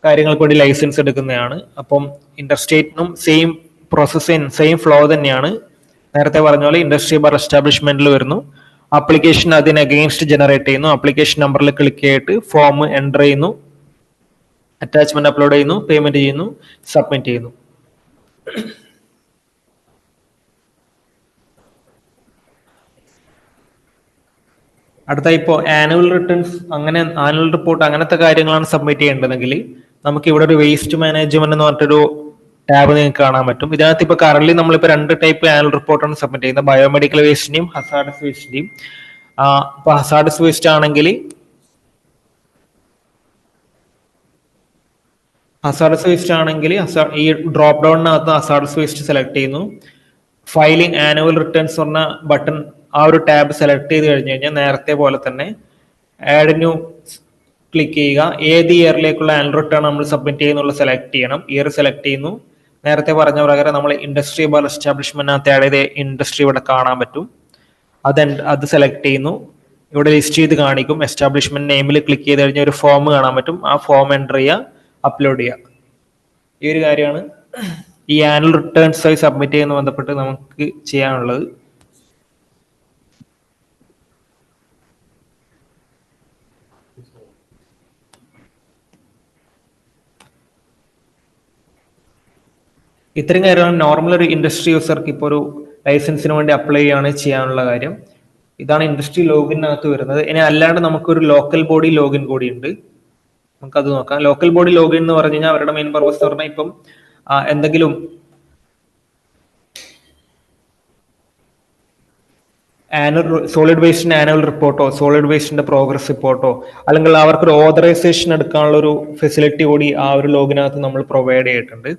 കാര്യങ്ങൾക്ക് വേണ്ടി ലൈസൻസ് എടുക്കുന്നതാണ്. അപ്പം ഇൻഡർസ്റ്റേറ്റിനും സെയിം പ്രോസസ്, സെയിം ഫ്ലോ തന്നെയാണ്. നേരത്തെ പറഞ്ഞ പോലെ ഇൻഡസ്ട്രി ബാർ എസ്റ്റാബ്ലിഷ്മെന്റിൽ വരുന്നു, ആപ്ലിക്കേഷൻ അതിന് അഗെയിൻസ്റ്റ് ജനറേറ്റ് ചെയ്യുന്നു, ആപ്ലിക്കേഷൻ നമ്പറിൽ ക്ലിക്ക് ചെയ്തിട്ട് ഫോം എൻ്റർ ചെയ്യുന്നു, അറ്റാച്ച്മെന്റ് അപ്ലോഡ് ചെയ്യുന്നു, പേയ്മെന്റ് ചെയ്യുന്നു, സബ്മിറ്റ് ചെയ്യുന്നു. അടുത്ത ഇപ്പോൾ ആനുവൽ റിട്ടേൺസ്, അങ്ങനെ ആനുവൽ റിപ്പോർട്ട് അങ്ങനത്തെ കാര്യങ്ങളാണ് സബ്മിറ്റ് ചെയ്യേണ്ടതെങ്കിൽ നമുക്ക് ഇവിടെ ഒരു വേസ്റ്റ് മാനേജ്മെന്റ് എന്ന് പറഞ്ഞിട്ടൊരു ടാബ് നിങ്ങൾക്ക് കാണാൻ പറ്റും. ഇതിനകത്ത് ഇപ്പോൾ കറന്റ് നമ്മളിപ്പോൾ 2 ടൈപ്പ് ആനുവൽ റിപ്പോർട്ടാണ് സബ്മിറ്റ് ചെയ്യുന്നത്, ബയോമെഡിക്കൽ വേസ്റ്റിന്റെയും ഹസാർഡസ് വേസ്റ്റിന്റെയും. ഇപ്പോൾ ഹസാർഡസ് വേസ്റ്റ് ആണെങ്കിൽ ഈ ഡ്രോപ്പ് ഡൗണിനകത്ത് ഹസാർഡസ് വേസ്റ്റ് സെലക്ട് ചെയ്യുന്നു. ഫയലിംഗ് ആനുവൽ റിട്ടേൺസ് പറഞ്ഞ ബട്ടൺ, ആ ഒരു ടാബ് സെലക്ട് ചെയ്ത് കഴിഞ്ഞ് കഴിഞ്ഞാൽ നേരത്തെ പോലെ തന്നെ ആഡ് ന്യൂ ക്ലിക്ക് ചെയ്യുക. ഏത് ഇയറിലേക്കുള്ള ആനുവൽ റിട്ടേൺ നമ്മൾ സബ്മിറ്റ് ചെയ്യുന്നുള്ള സെലക്ട് ചെയ്യണം. ഇയർ സെലക്ട് ചെയ്യുന്നു. നേരത്തെ പറഞ്ഞ പ്രകാരം നമ്മൾ ഇൻഡസ്ട്രി ബാർ എസ്റ്റാബ്ലിഷ്മെന്റിനകത്ത് ആഡ് ചെയ്ത ഇൻഡസ്ട്രി ഇവിടെ കാണാൻ പറ്റും. അത് സെലക്ട് ചെയ്യുന്നു. ഇവിടെ ലിസ്റ്റ് ചെയ്ത് കാണിക്കും. എസ്റ്റാബ്ലിഷ്മെന്റ് നെയിമിൽ ക്ലിക്ക് ചെയ്ത് കഴിഞ്ഞാൽ ഒരു ഫോം കാണാൻ പറ്റും. ആ ഫോം എൻ്റർ ചെയ്യുക, അപ്ലോഡ് ചെയ്യുക. ഈ ഒരു കാര്യമാണ് ഈ ആനുവൽ റിട്ടേൺസ് ആയി സബ്മിറ്റ് ചെയ്യുന്ന ബന്ധപ്പെട്ട് നമുക്ക് ചെയ്യാനുള്ളത്. ഇത്രയും കാര്യമാണ് നോർമൽ ഒരു ഇൻഡസ്ട്രി യൂസർക്ക് ഇപ്പോൾ ഒരു ലൈസൻസിന് വേണ്ടി അപ്ലൈ ചെയ്യാനുള്ള കാര്യം. ഇതാണ് ഇൻഡസ്ട്രി ലോഗിനകത്ത് വരുന്നത്. ഇനി അല്ലാണ്ട് നമുക്കൊരു ലോക്കൽ ബോഡി ലോഗിൻ കൂടി ഉണ്ട്, നമുക്കത് നോക്കാം. ലോക്കൽ ബോഡി ലോഗിൻ എന്ന് പറഞ്ഞു കഴിഞ്ഞാൽ അവരുടെ മെയിൻ പർപ്പസ് എന്ന് പറഞ്ഞാൽ ഇപ്പം എന്തെങ്കിലും സോളിഡ് വേസ്റ്റിന്റെ ആനുവൽ റിപ്പോർട്ടോ സോളിഡ് വേസ്റ്റിന്റെ പ്രോഗ്രസ് റിപ്പോർട്ടോ അല്ലെങ്കിൽ അവർക്കൊരു ഓതറൈസേഷൻ എടുക്കാനുള്ള ഒരു ഫെസിലിറ്റി കൂടി ആ ഒരു ലോഗിനകത്ത് നമ്മൾ പ്രൊവൈഡ് ചെയ്തിട്ടുണ്ട്.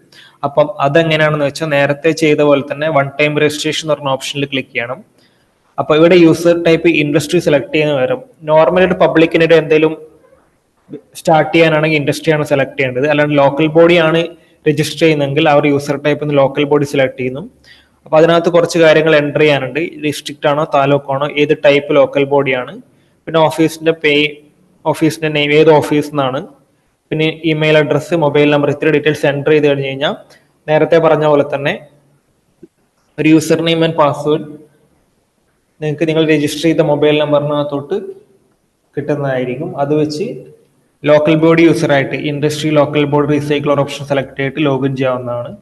അപ്പം അതെങ്ങനെയാണെന്ന് വെച്ചാൽ നേരത്തെ ചെയ്ത പോലെ തന്നെ വൺ ടൈം രജിസ്ട്രേഷൻ എന്ന് പറഞ്ഞ ഓപ്ഷനിൽ ക്ലിക്ക് ചെയ്യണം. അപ്പൊ ഇവിടെ യൂസർ ടൈപ്പ് ഇൻഡസ്ട്രി സെലക്ട് ചെയ്യുന്ന പകരം നോർമലായിട്ട് പബ്ലിക്കിനിടെ എന്തെങ്കിലും സ്റ്റാർട്ട് ചെയ്യാനാണെങ്കിൽ ഇൻഡസ്ട്രിയാണ് സെലക്ട് ചെയ്യേണ്ടത്. അല്ലാണ്ട് ലോക്കൽ ബോഡിയാണ് രജിസ്റ്റർ ചെയ്യുന്നതെങ്കിൽ അവർ user type local body select ചെയ്യുന്നു. അപ്പൊ അതിനകത്ത് കുറച്ച് കാര്യങ്ങൾ എൻ്റർ ചെയ്യാനുണ്ട്. ഡിസ്ട്രിക്റ്റ് ആണോ താലൂക്കാണോ, ഏത് ടൈപ്പ് ലോക്കൽ ബോഡിയാണ്, പിന്നെ ഓഫീസിന്റെ നെയിം, ഏത് ഓഫീസിൽ നിന്നാണ്, പിന്നെ ഇമെയിൽ അഡ്രസ്സ്, മൊബൈൽ നമ്പർ, ഇത്ര ഡീറ്റെയിൽസ് എൻ്റർ ചെയ്ത് കഴിഞ്ഞ് കഴിഞ്ഞാൽ നേരത്തെ പറഞ്ഞ പോലെ തന്നെ ഒരു യൂസർ നെയിം ആൻഡ് പാസ്വേഡ് നിങ്ങൾക്ക് നിങ്ങൾ രജിസ്റ്റർ ചെയ്ത മൊബൈൽ നമ്പറിനകത്തോട്ട് കിട്ടുന്നതായിരിക്കും. അത് വെച്ച് ലോക്കൽ ബോഡി യൂസറായിട്ട് industry local body recycler option select ചെയ്തിട്ട് ലോഗിൻ ചെയ്യാവുന്നതാണ്.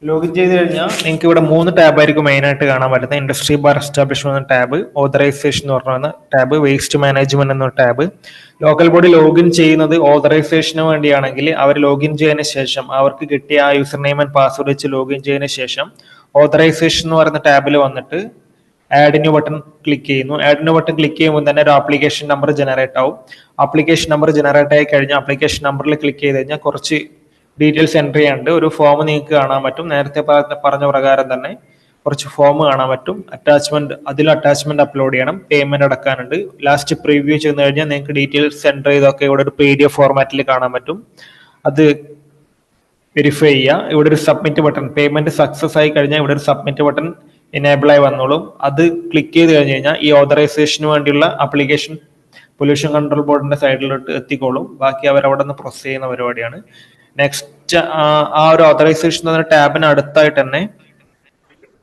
ലോഗിൻ ചെയ്ത് കഴിഞ്ഞാൽ നിങ്ങൾക്ക് ഇവിടെ 3 ടാബായിരിക്കും മെയിൻ ആയിട്ട് കാണാൻ പറ്റുന്നത്. ഇൻഡസ്ട്രി ബാർ എസ്റ്റാബ്ലിഷ്മെന്റ് എന്ന ടാബ്, ഓതറൈസേഷൻ എന്ന് പറഞ്ഞ ടാബ്, വേസ്റ്റ് മാനേജ്മെന്റ് എന്ന ടാബ്. ലോക്കൽ ബോഡി ലോഗിൻ ചെയ്യുന്നത് ഓതറൈസേഷന് വേണ്ടിയാണെങ്കിൽ അവർ ലോഗിൻ ചെയ്തതിനു ശേഷം അവർക്ക് കിട്ടിയ ആ യൂസർ നെയിം ആൻഡ് പാസ്വേഡ് വെച്ച് ലോഗിൻ ചെയ്തതിനു ശേഷം ഓതറൈസേഷൻ എന്ന് പറയുന്ന ടാബിൽ വന്നിട്ട് ആഡ് ന്യൂ ബട്ടൺ ക്ലിക്ക് ചെയ്യുന്നു. ആഡ് ന്യൂ ബട്ടൺ ക്ലിക്ക് ചെയ്യുമ്പോൾ തന്നെ ഒരു ആപ്ലിക്കേഷൻ നമ്പർ ജനറേറ്റ് ആവും. ആപ്ലിക്കേഷൻ നമ്പർ ജനറേറ്റ് ആയി കഴിഞ്ഞാൽ ആപ്ലിക്കേഷൻ നമ്പറിൽ ക്ലിക്ക് ചെയ്ത് കഴിഞ്ഞാൽ കുറച്ച് ഡീറ്റെയിൽസ് എൻ്റർ ചെയ്യാണ്ട് ഒരു ഫോം നിങ്ങൾക്ക് കാണാൻ പറ്റും. നേരത്തെ പറഞ്ഞ പ്രകാരം തന്നെ കുറച്ച് ഫോം കാണാൻ പറ്റും. അറ്റാച്ച്മെന്റ് അപ്ലോഡ് ചെയ്യണം, പേയ്മെന്റ് അടക്കാനുണ്ട്. ലാസ്റ്റ് പ്രിവ്യൂ ചെയ്ത് കഴിഞ്ഞാൽ നിങ്ങൾക്ക് ഡീറ്റെയിൽസ് എൻ്റർ ചെയ്തൊക്കെ ഇവിടെ ഒരു PDF ഫോർമാറ്റിൽ കാണാൻ പറ്റും. അത് വെരിഫൈ ചെയ്യുക. ഇവിടെ ഒരു സബ്മിറ്റ് ബട്ടൺ, പേയ്മെന്റ് സക്സസ് ആയി കഴിഞ്ഞാൽ ഇവിടെ ഒരു സബ്മിറ്റ് ബട്ടൺ എനേബിൾ ആയി വന്നോളും. അത് ക്ലിക്ക് ചെയ്ത് കഴിഞ്ഞ് കഴിഞ്ഞാൽ ഈ ഓതറൈസേഷന് വേണ്ടിയുള്ള ആപ്ലിക്കേഷൻ പൊല്യൂഷൻ കൺട്രോൾ ബോർഡിന്റെ സൈഡിലോട്ട് എത്തിക്കോളും. ബാക്കി അവർ അവിടെ നിന്ന് പ്രോസസ് ചെയ്യുന്ന പരിപാടിയാണ്. നെക്സ്റ്റ് ആ ഒരു ഓതറൈസേഷൻ എന്ന ടാബിന് അടുത്തായിട്ട് തന്നെ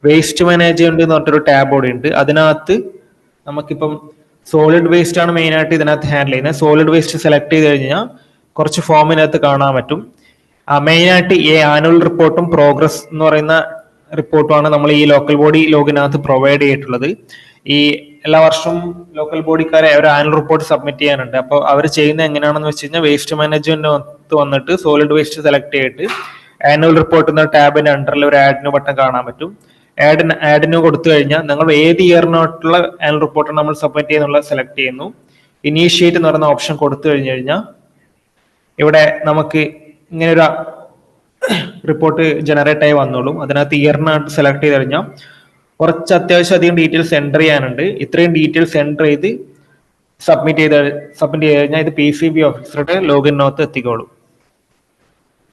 വേസ്റ്റ് മാനേജ്മെന്റ് എന്ന് പറഞ്ഞൊരു ടാബ് കൂടി ഉണ്ട്. അതിനകത്ത് നമുക്കിപ്പം സോളിഡ് വേസ്റ്റ് ആണ് മെയിൻ ആയിട്ട് ഇതിനകത്ത് ഹാൻഡിൽ ചെയ്യുന്നത്. സോളിഡ് വേസ്റ്റ് സെലക്ട് ചെയ്ത് കഴിഞ്ഞാൽ കുറച്ച് ഫോമിനകത്ത് കാണാൻ പറ്റും. മെയിൻ ആയിട്ട് ഈ ആനുവൽ റിപ്പോർട്ടും പ്രോഗ്രസ് എന്ന് പറയുന്ന റിപ്പോർട്ടുമാണ് നമ്മൾ ഈ ലോക്കൽ ബോഡി ലോഗിനകത്ത് പ്രൊവൈഡ് ചെയ്തിട്ടുള്ളത്. ഈ എല്ലാ വർഷവും ലോക്കൽ ബോഡിക്കാരെ ഒരു ആനുവൽ റിപ്പോർട്ട് സബ്മിറ്റ് ചെയ്യാനുണ്ട്. അപ്പോൾ അവർ ചെയ്യുന്നത് എങ്ങനെയാണെന്ന് വെച്ച് കഴിഞ്ഞാൽ വേസ്റ്റ് മാനേജ്മെന്റ് വന്നിട്ട് സോളിഡ് വേസ്റ്റ് സെലക്ട് ചെയ്തിട്ട് ആനുവൽ റിപ്പോർട്ട് എന്ന ടാബിന്റെ അണ്ടറിൽ ഒരു ആഡ് ന്യൂ ബട്ടൺ കാണാൻ പറ്റും. ആഡിന് കൊടുത്തു കഴിഞ്ഞാൽ നിങ്ങൾ ഏത് ഇയറിനോട്ടുള്ള ആനുവൽ റിപ്പോർട്ടാണ് നമ്മൾ സബ്മിറ്റ് ചെയ്യുന്നുള്ള സെലക്ട് ചെയ്യുന്നു. ഇനീഷ്യേറ്റ് എന്ന് പറയുന്ന ഓപ്ഷൻ കൊടുത്തു കഴിഞ്ഞു കഴിഞ്ഞാൽ ഇവിടെ നമുക്ക് ഇങ്ങനെ ഒരു റിപ്പോർട്ട് ജനറേറ്റ് ആയി വന്നോളും. അതിനകത്ത് ഇയറിനായിട്ട് സെലക്ട് ചെയ്ത് കഴിഞ്ഞാൽ കുറച്ച് അത്യാവശ്യം അധികം ഡീറ്റെയിൽസ് എൻ്റർ ചെയ്യാനുണ്ട്. ഇത്രയും ഡീറ്റെയിൽസ് എൻ്റർ ചെയ്ത് സബ്മിറ്റ് ചെയ്ത് കഴിഞ്ഞാൽ ഇത് PCB ഓഫീസറുടെ ലോഗിനകത്ത് എത്തിക്കോളും.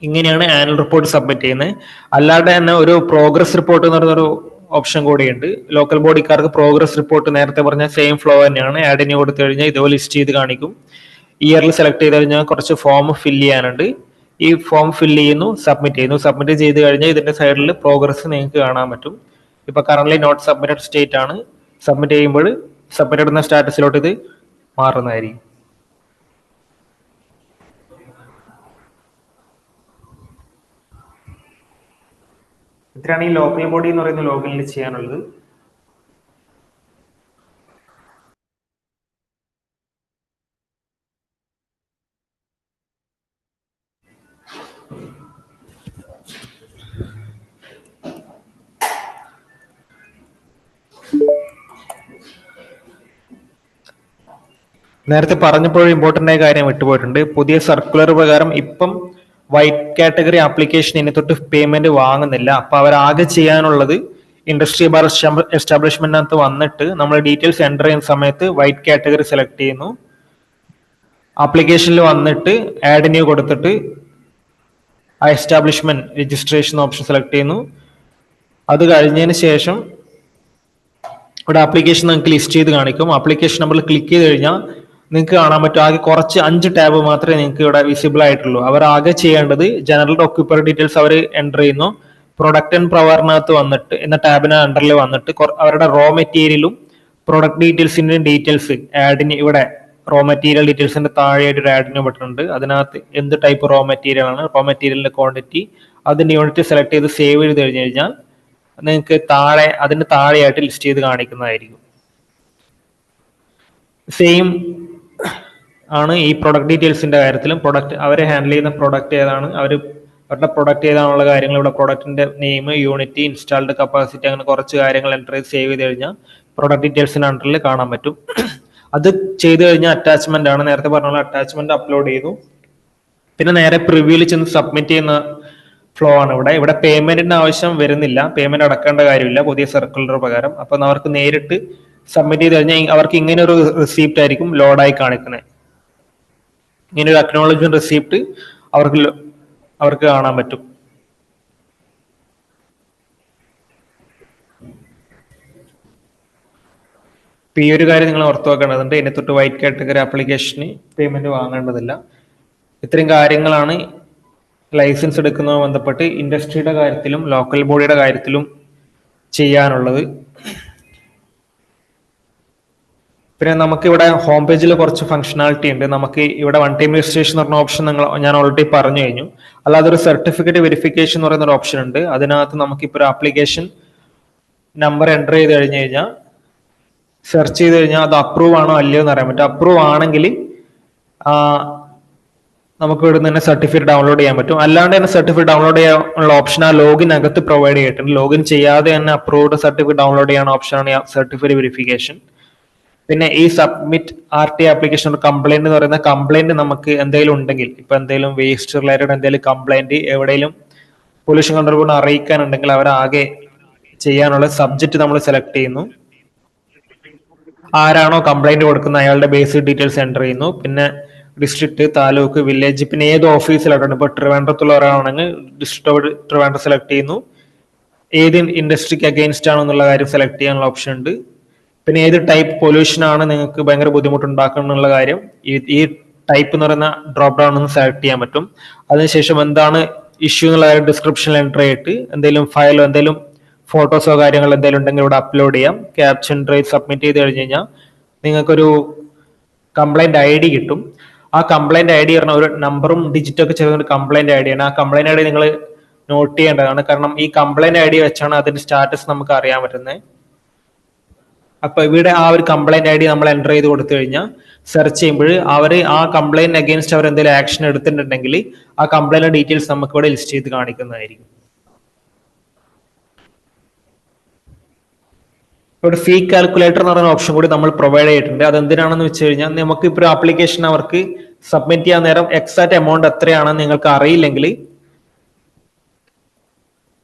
ഇങ്ങനെയാണ് ആനുവൽ റിപ്പോർട്ട് സബ്മിറ്റ് ചെയ്യുന്നത്. അല്ലാതെ തന്നെ ഒരു പ്രോഗ്രസ് റിപ്പോർട്ട് എന്ന് പറയുന്നൊരു ഓപ്ഷൻ കൂടിയുണ്ട്. ലോക്കൽ ബോഡിക്കാർക്ക് പ്രോഗ്രസ് റിപ്പോർട്ട് നേരത്തെ പറഞ്ഞ സെയിം ഫ്ലോ തന്നെയാണ്. ആഡിന് കൊടുത്തു കഴിഞ്ഞാൽ ഇതുപോലെ ലിസ്റ്റ് ചെയ്ത് കാണിക്കും. ഇയറിൽ സെലക്ട് ചെയ്ത് കഴിഞ്ഞാൽ കുറച്ച് ഫോം ഫില്ല് ചെയ്യാനുണ്ട്. ഈ ഫോം ഫില്ല് ചെയ്യുന്നു, സബ്മിറ്റ് ചെയ്യുന്നു. സബ്മിറ്റ് ചെയ്ത് കഴിഞ്ഞാൽ ഇതിന്റെ സൈഡിൽ പ്രോഗ്രസ് നിങ്ങൾക്ക് കാണാൻ പറ്റും. ഇപ്പൊ കറന്റ് നോട്ട് സബ്മിറ്റഡ് സ്റ്റേറ്റ് ആണ്. സബ്മിറ്റ് ചെയ്യുമ്പോൾ സബ്മിറ്റഡ് എന്ന സ്റ്റാറ്റസിലോട്ട് ഇത് മാറുന്നതായിരിക്കും. ഇത്രയാണ് ഈ ലോക്കൽ ബോഡി എന്ന് പറയുന്ന ലോഗിനിൽ ചെയ്യാനുള്ളത്. നേരത്തെ പറഞ്ഞപ്പോൾ ഇമ്പോർട്ടൻ്റ് ആയ കാര്യം വിട്ടുപോയിട്ടുണ്ട്. പുതിയ സർക്കുലർ പ്രകാരം ഇപ്പം വൈറ്റ് കാറ്റഗറി ആപ്ലിക്കേഷൻ ഇനി തൊട്ട് പേയ്മെന്റ് വാങ്ങുന്നില്ല. അപ്പൊ അവരാകെ ചെയ്യാനുള്ളത് ഇൻഡസ്ട്രി ബാർ എസ്റ്റാബ്ലിഷ്മെന്റിനകത്ത് വന്നിട്ട് നമ്മൾ ഡീറ്റെയിൽസ് എൻ്റർ ചെയ്യുന്ന സമയത്ത് വൈറ്റ് കാറ്റഗറി സെലക്ട് ചെയ്യുന്നു. ആപ്ലിക്കേഷനിൽ വന്നിട്ട് ആഡ് ന്യൂ കൊടുത്തിട്ട് ആ എസ്റ്റാബ്ലിഷ്മെന്റ് രജിസ്ട്രേഷൻ ഓപ്ഷൻ സെലക്ട് ചെയ്യുന്നു. അത് കഴിഞ്ഞതിന് ശേഷം ഇവിടെ ആപ്ലിക്കേഷൻ നിങ്ങൾക്ക് ലിസ്റ്റ് ചെയ്ത് കാണിക്കും. ആപ്ലിക്കേഷൻ നമ്മൾ ക്ലിക്ക് ചെയ്ത് കഴിഞ്ഞാൽ നിങ്ങൾക്ക് കാണാൻ പറ്റും ആകെ കുറച്ച് 5 ടാബ് മാത്രമേ നിങ്ങൾക്ക് ഇവിടെ വിസിബിൾ ആയിട്ടുള്ളൂ. അവർ ആകെ ചെയ്യേണ്ടത് ജനറൽ ഒക്യുപ്പർ ഡീറ്റെയിൽസ് അവർ എൻ്റർ ചെയ്യുന്നു. പ്രൊഡക്റ്റ് ആൻഡ് പ്രവറിനകത്ത് വന്നിട്ട് എന്ന ടാബിന് അണ്ടറിൽ വന്നിട്ട് അവരുടെ റോ മെറ്റീരിയലും പ്രൊഡക്റ്റ് ഡീറ്റെയിൽസിന്റെയും ഡീറ്റെയിൽസ് ആഡിന് ഇവിടെ റോ മെറ്റീരിയൽ ഡീറ്റെയിൽസിന്റെ താഴെയായിട്ട് ഒരു ആഡിന് ബട്ടൺ അതിനകത്ത് എന്ത് ടൈപ്പ് റോ മെറ്റീരിയൽ ആണ്, റോ മെറ്റീരിയലിന്റെ ക്വാണ്ടിറ്റി, അതിന്റെ യൂണിറ്റ് സെലക്ട് ചെയ്ത് സേവ് ചെയ്ത് കഴിഞ്ഞു കഴിഞ്ഞാൽ നിങ്ങൾക്ക് അതിന്റെ താഴെയായിട്ട് ലിസ്റ്റ് ചെയ്ത് കാണിക്കുന്നതായിരിക്കും. സെയിം ആണ് ഈ പ്രൊഡക്റ്റ് ഡീറ്റെയിൽസിന്റെ കാര്യത്തിലും. പ്രൊഡക്റ്റ് അവരെ ഹാൻഡിൽ ചെയ്യുന്ന പ്രൊഡക്റ്റ് ഏതാണ്, അവരുടെ പ്രൊഡക്റ്റ് ഏതാണുള്ള കാര്യങ്ങൾ ഇവിടെ പ്രൊഡക്റ്റിന്റെ നെയിം, യൂണിറ്റ്, ഇൻസ്റ്റാൾഡ് കപ്പാസിറ്റി, അങ്ങനെ കുറച്ച് കാര്യങ്ങൾ എൻ്റർ ചെയ്ത് സേവ് ചെയ്ത് കഴിഞ്ഞാൽ പ്രൊഡക്റ്റ് ഡീറ്റെയിൽസിന്റെ അണ്ടറിൽ കാണാൻ പറ്റും. അത് ചെയ്ത് കഴിഞ്ഞാൽ അറ്റാച്ച്മെന്റ് ആണ്. നേരത്തെ പറഞ്ഞ അറ്റാച്ച്മെന്റ് അപ്ലോഡ് ചെയ്തു. പിന്നെ നേരെ പ്രിവ്യൂവിൽ ചെന്ന് സബ്മിറ്റ് ചെയ്യുന്ന ഫ്ലോ ആണ് ഇവിടെ പേയ്മെന്റിന്റെ ആവശ്യം വരുന്നില്ല. പേയ്മെന്റ് അടക്കേണ്ട കാര്യമില്ല പുതിയ സർക്കുലർ പ്രകാരം. അപ്പൊ അവർക്ക് നേരിട്ട് സബ്മിറ്റ് ചെയ്ത് കഴിഞ്ഞാൽ അവർക്ക് ഇങ്ങനെ ഒരു റിസീപ്റ്റ് ആയിരിക്കും ലോഡായി കാണിക്കുന്നത്. ഇങ്ങനെ ഒരു അക്നോളജ്മെന്റ് റിസീപ്റ്റ് അവർക്ക് കാണാൻ പറ്റും. ഇപ്പൊ ഈ ഒരു കാര്യം നിങ്ങൾ ഓർത്ത് വെക്കേണ്ടതുണ്ട്. ഇതിനെ തൊട്ട് വൈറ്റ് കാറ്റഗറി ആപ്ലിക്കേഷന് പേയ്മെന്റ് വാങ്ങേണ്ടതില്ല. ഇത്രയും കാര്യങ്ങളാണ് ലൈസൻസ് എടുക്കുന്നതുമായി ബന്ധപ്പെട്ട് ഇൻഡസ്ട്രിയുടെ കാര്യത്തിലും ലോക്കൽ ബോഡിയുടെ കാര്യത്തിലും ചെയ്യാനുള്ളത്. പിന്നെ നമുക്ക് ഇവിടെ ഹോം പേജിൽ കുറച്ച് ഫംഗ്ഷനാലിറ്റി ഉണ്ട്. നമുക്ക് ഇവിടെ വൺ ടൈം രജിസ്ട്രേഷൻ എന്ന് പറഞ്ഞ ഓപ്ഷൻ ഞാൻ ഓൾറെഡി പറഞ്ഞു കഴിഞ്ഞു. അല്ലാതെ ഒരു സർട്ടിഫിക്കറ്റ് വെരിഫിക്കേഷൻ എന്ന് പറയുന്ന ഒരു ഓപ്ഷൻ ഉണ്ട്. അതിനകത്ത് നമുക്കിപ്പോൾ ഒരു ആപ്ലിക്കേഷൻ നമ്പർ എൻ്റർ ചെയ്ത് കഴിഞ്ഞു കഴിഞ്ഞാൽ സെർച്ച് ചെയ്ത് കഴിഞ്ഞാൽ അത് അപ്രൂവ് ആണോ അല്ലയോ എന്ന് അറിയാൻ പറ്റും. അപ്രൂവ് ആണെങ്കിൽ നമുക്ക് ഇവിടെ നിന്ന് സർട്ടിഫിക്കറ്റ് ഡൗൺലോഡ് ചെയ്യാൻ പറ്റും. അല്ലാണ്ട് തന്നെ സർട്ടിഫിക്കറ്റ് ഡൗൺലോഡ് ചെയ്യാനുള്ള ഓപ്ഷൻ ആ ലോഗിനകത്ത് പ്രൊവൈഡ് ചെയ്തിട്ടുണ്ട്. ലോഗിൻ ചെയ്യാതെ തന്നെ അപ്രൂവ്ഡ് സർട്ടിഫിക്കറ്റ് ഡൗൺലോഡ് ചെയ്യാനുള്ള ഓപ്ഷനാണ് സർട്ടിഫിക്കറ്റ് വെരിഫിക്കേഷൻ. പിന്നെ ഈ സബ്മിറ്റ് RT ആപ്ലിക്കേഷൻ കംപ്ലൈന്റ് എന്ന് പറയുന്ന കംപ്ലൈന്റ് നമുക്ക് എന്തെങ്കിലും ഉണ്ടെങ്കിൽ, ഇപ്പൊ എന്തെങ്കിലും വേസ്റ്റ് റിലേറ്റഡ് എന്തെങ്കിലും കംപ്ലൈന്റ് എവിടെയെങ്കിലും പൊല്യൂഷൻ കൺട്രോൾ ബോർഡിനെ അറിയിക്കാനുണ്ടെങ്കിൽ അവരാകെ ചെയ്യാനുള്ള സബ്ജക്റ്റ് നമ്മൾ സെലക്ട് ചെയ്യുന്നു. ആരാണോ കംപ്ലൈന്റ് കൊടുക്കുന്നത് അയാളുടെ ബേസിക് ഡീറ്റെയിൽസ് എൻ്റർ ചെയ്യുന്നു. പിന്നെ ഡിസ്ട്രിക്ട്, താലൂക്ക്, വില്ലേജ്, പിന്നെ ഏത് ഓഫീസിലായിട്ടുണ്ട്. ഇപ്പൊ ട്രിവാൻഡ്രത്തുള്ള ഒരാളാണെങ്കിൽ ഡിസ്ട്രിക്ട് ട്രിവാൻഡ്രം സെലക്ട് ചെയ്യുന്നു. ഏത് ഇൻഡസ്ട്രിക്ക് അഗെയിൻസ്റ്റ് ആണോ എന്നുള്ള കാര്യം സെലക്ട് ചെയ്യാനുള്ള ഓപ്ഷൻ ഉണ്ട്. പിന്നെ ഏത് ടൈപ്പ് പൊല്യൂഷൻ ആണ് നിങ്ങൾക്ക് ഭയങ്കര ബുദ്ധിമുട്ടുണ്ടാക്കുന്നുള്ള കാര്യം ഈ ടൈപ്പ് എന്ന് പറയുന്ന ഡ്രോപ്പ് ഡൗൺ ഒന്ന് സെലക്ട് ചെയ്യാൻ പറ്റും. അതിനുശേഷം എന്താണ് ഇഷ്യൂ എന്നുള്ള ഡിസ്ക്രിപ്ഷനിൽ എൻ്റർ ചെയ്തിട്ട് എന്തെങ്കിലും ഫയലോ എന്തെങ്കിലും ഫോട്ടോസോ കാര്യങ്ങൾ എന്തെങ്കിലും ഉണ്ടെങ്കിൽ ഇവിടെ അപ്ലോഡ് ചെയ്യാം. ക്യാപ്ഷൻ ഡ്രൈവ് സബ്മിറ്റ് ചെയ്ത് കഴിഞ്ഞ് കഴിഞ്ഞാൽ നിങ്ങൾക്കൊരു കംപ്ലൈന്റ് ID കിട്ടും. ആ കംപ്ലൈന്റ് ID പറഞ്ഞ ഒരു നമ്പറും ഡിജിറ്റും ഒക്കെ ചേർന്ന ഒരു കംപ്ലൈന്റ് ID ആണ്. ആ കംപ്ലൈന്റ് ID നിങ്ങൾ നോട്ട് ചെയ്യേണ്ടതാണ്. കാരണം ഈ കംപ്ലൈന്റ് ID വെച്ചാണ് അതിന്റെ സ്റ്റാറ്റസ് നമുക്ക് അറിയാൻ പറ്റുന്നത്. അപ്പൊ ഇവിടെ ആ ഒരു കംപ്ലൈന്റ് ID നമ്മൾ എൻ്റർ ചെയ്ത് കൊടുത്തു കഴിഞ്ഞാൽ സെർച്ച് ചെയ്യുമ്പോൾ ആ കംപ്ലൈന്റ് അഗേൻസ്റ്റ് അവർ എന്തെങ്കിലും ആക്ഷൻ എടുത്തിട്ടുണ്ടെങ്കിൽ ആ കംപ്ലൈന്റ് ഡീറ്റെയിൽസ് നമുക്ക് ഇവിടെ ലിസ്റ്റ് ചെയ്ത് കാണിക്കുന്നതായിരിക്കും. ഇവിടെ ഫീ കാൽക്കുലേറ്റർ എന്ന് പറയുന്ന ഓപ്ഷൻ കൂടി നമ്മൾ പ്രൊവൈഡ് ചെയ്തിട്ടുണ്ട്. അതെന്തിനാണെന്ന് വെച്ച് കഴിഞ്ഞാൽ നമുക്ക് ഇപ്പോൾ ആപ്ലിക്കേഷൻ അവർക്ക് സബ്മിറ്റ് ചെയ്യാൻ നേരം എക്സാക്ട് എമൗണ്ട് എത്രയാണെന്ന് നിങ്ങൾക്ക് അറിയില്ലെങ്കിൽ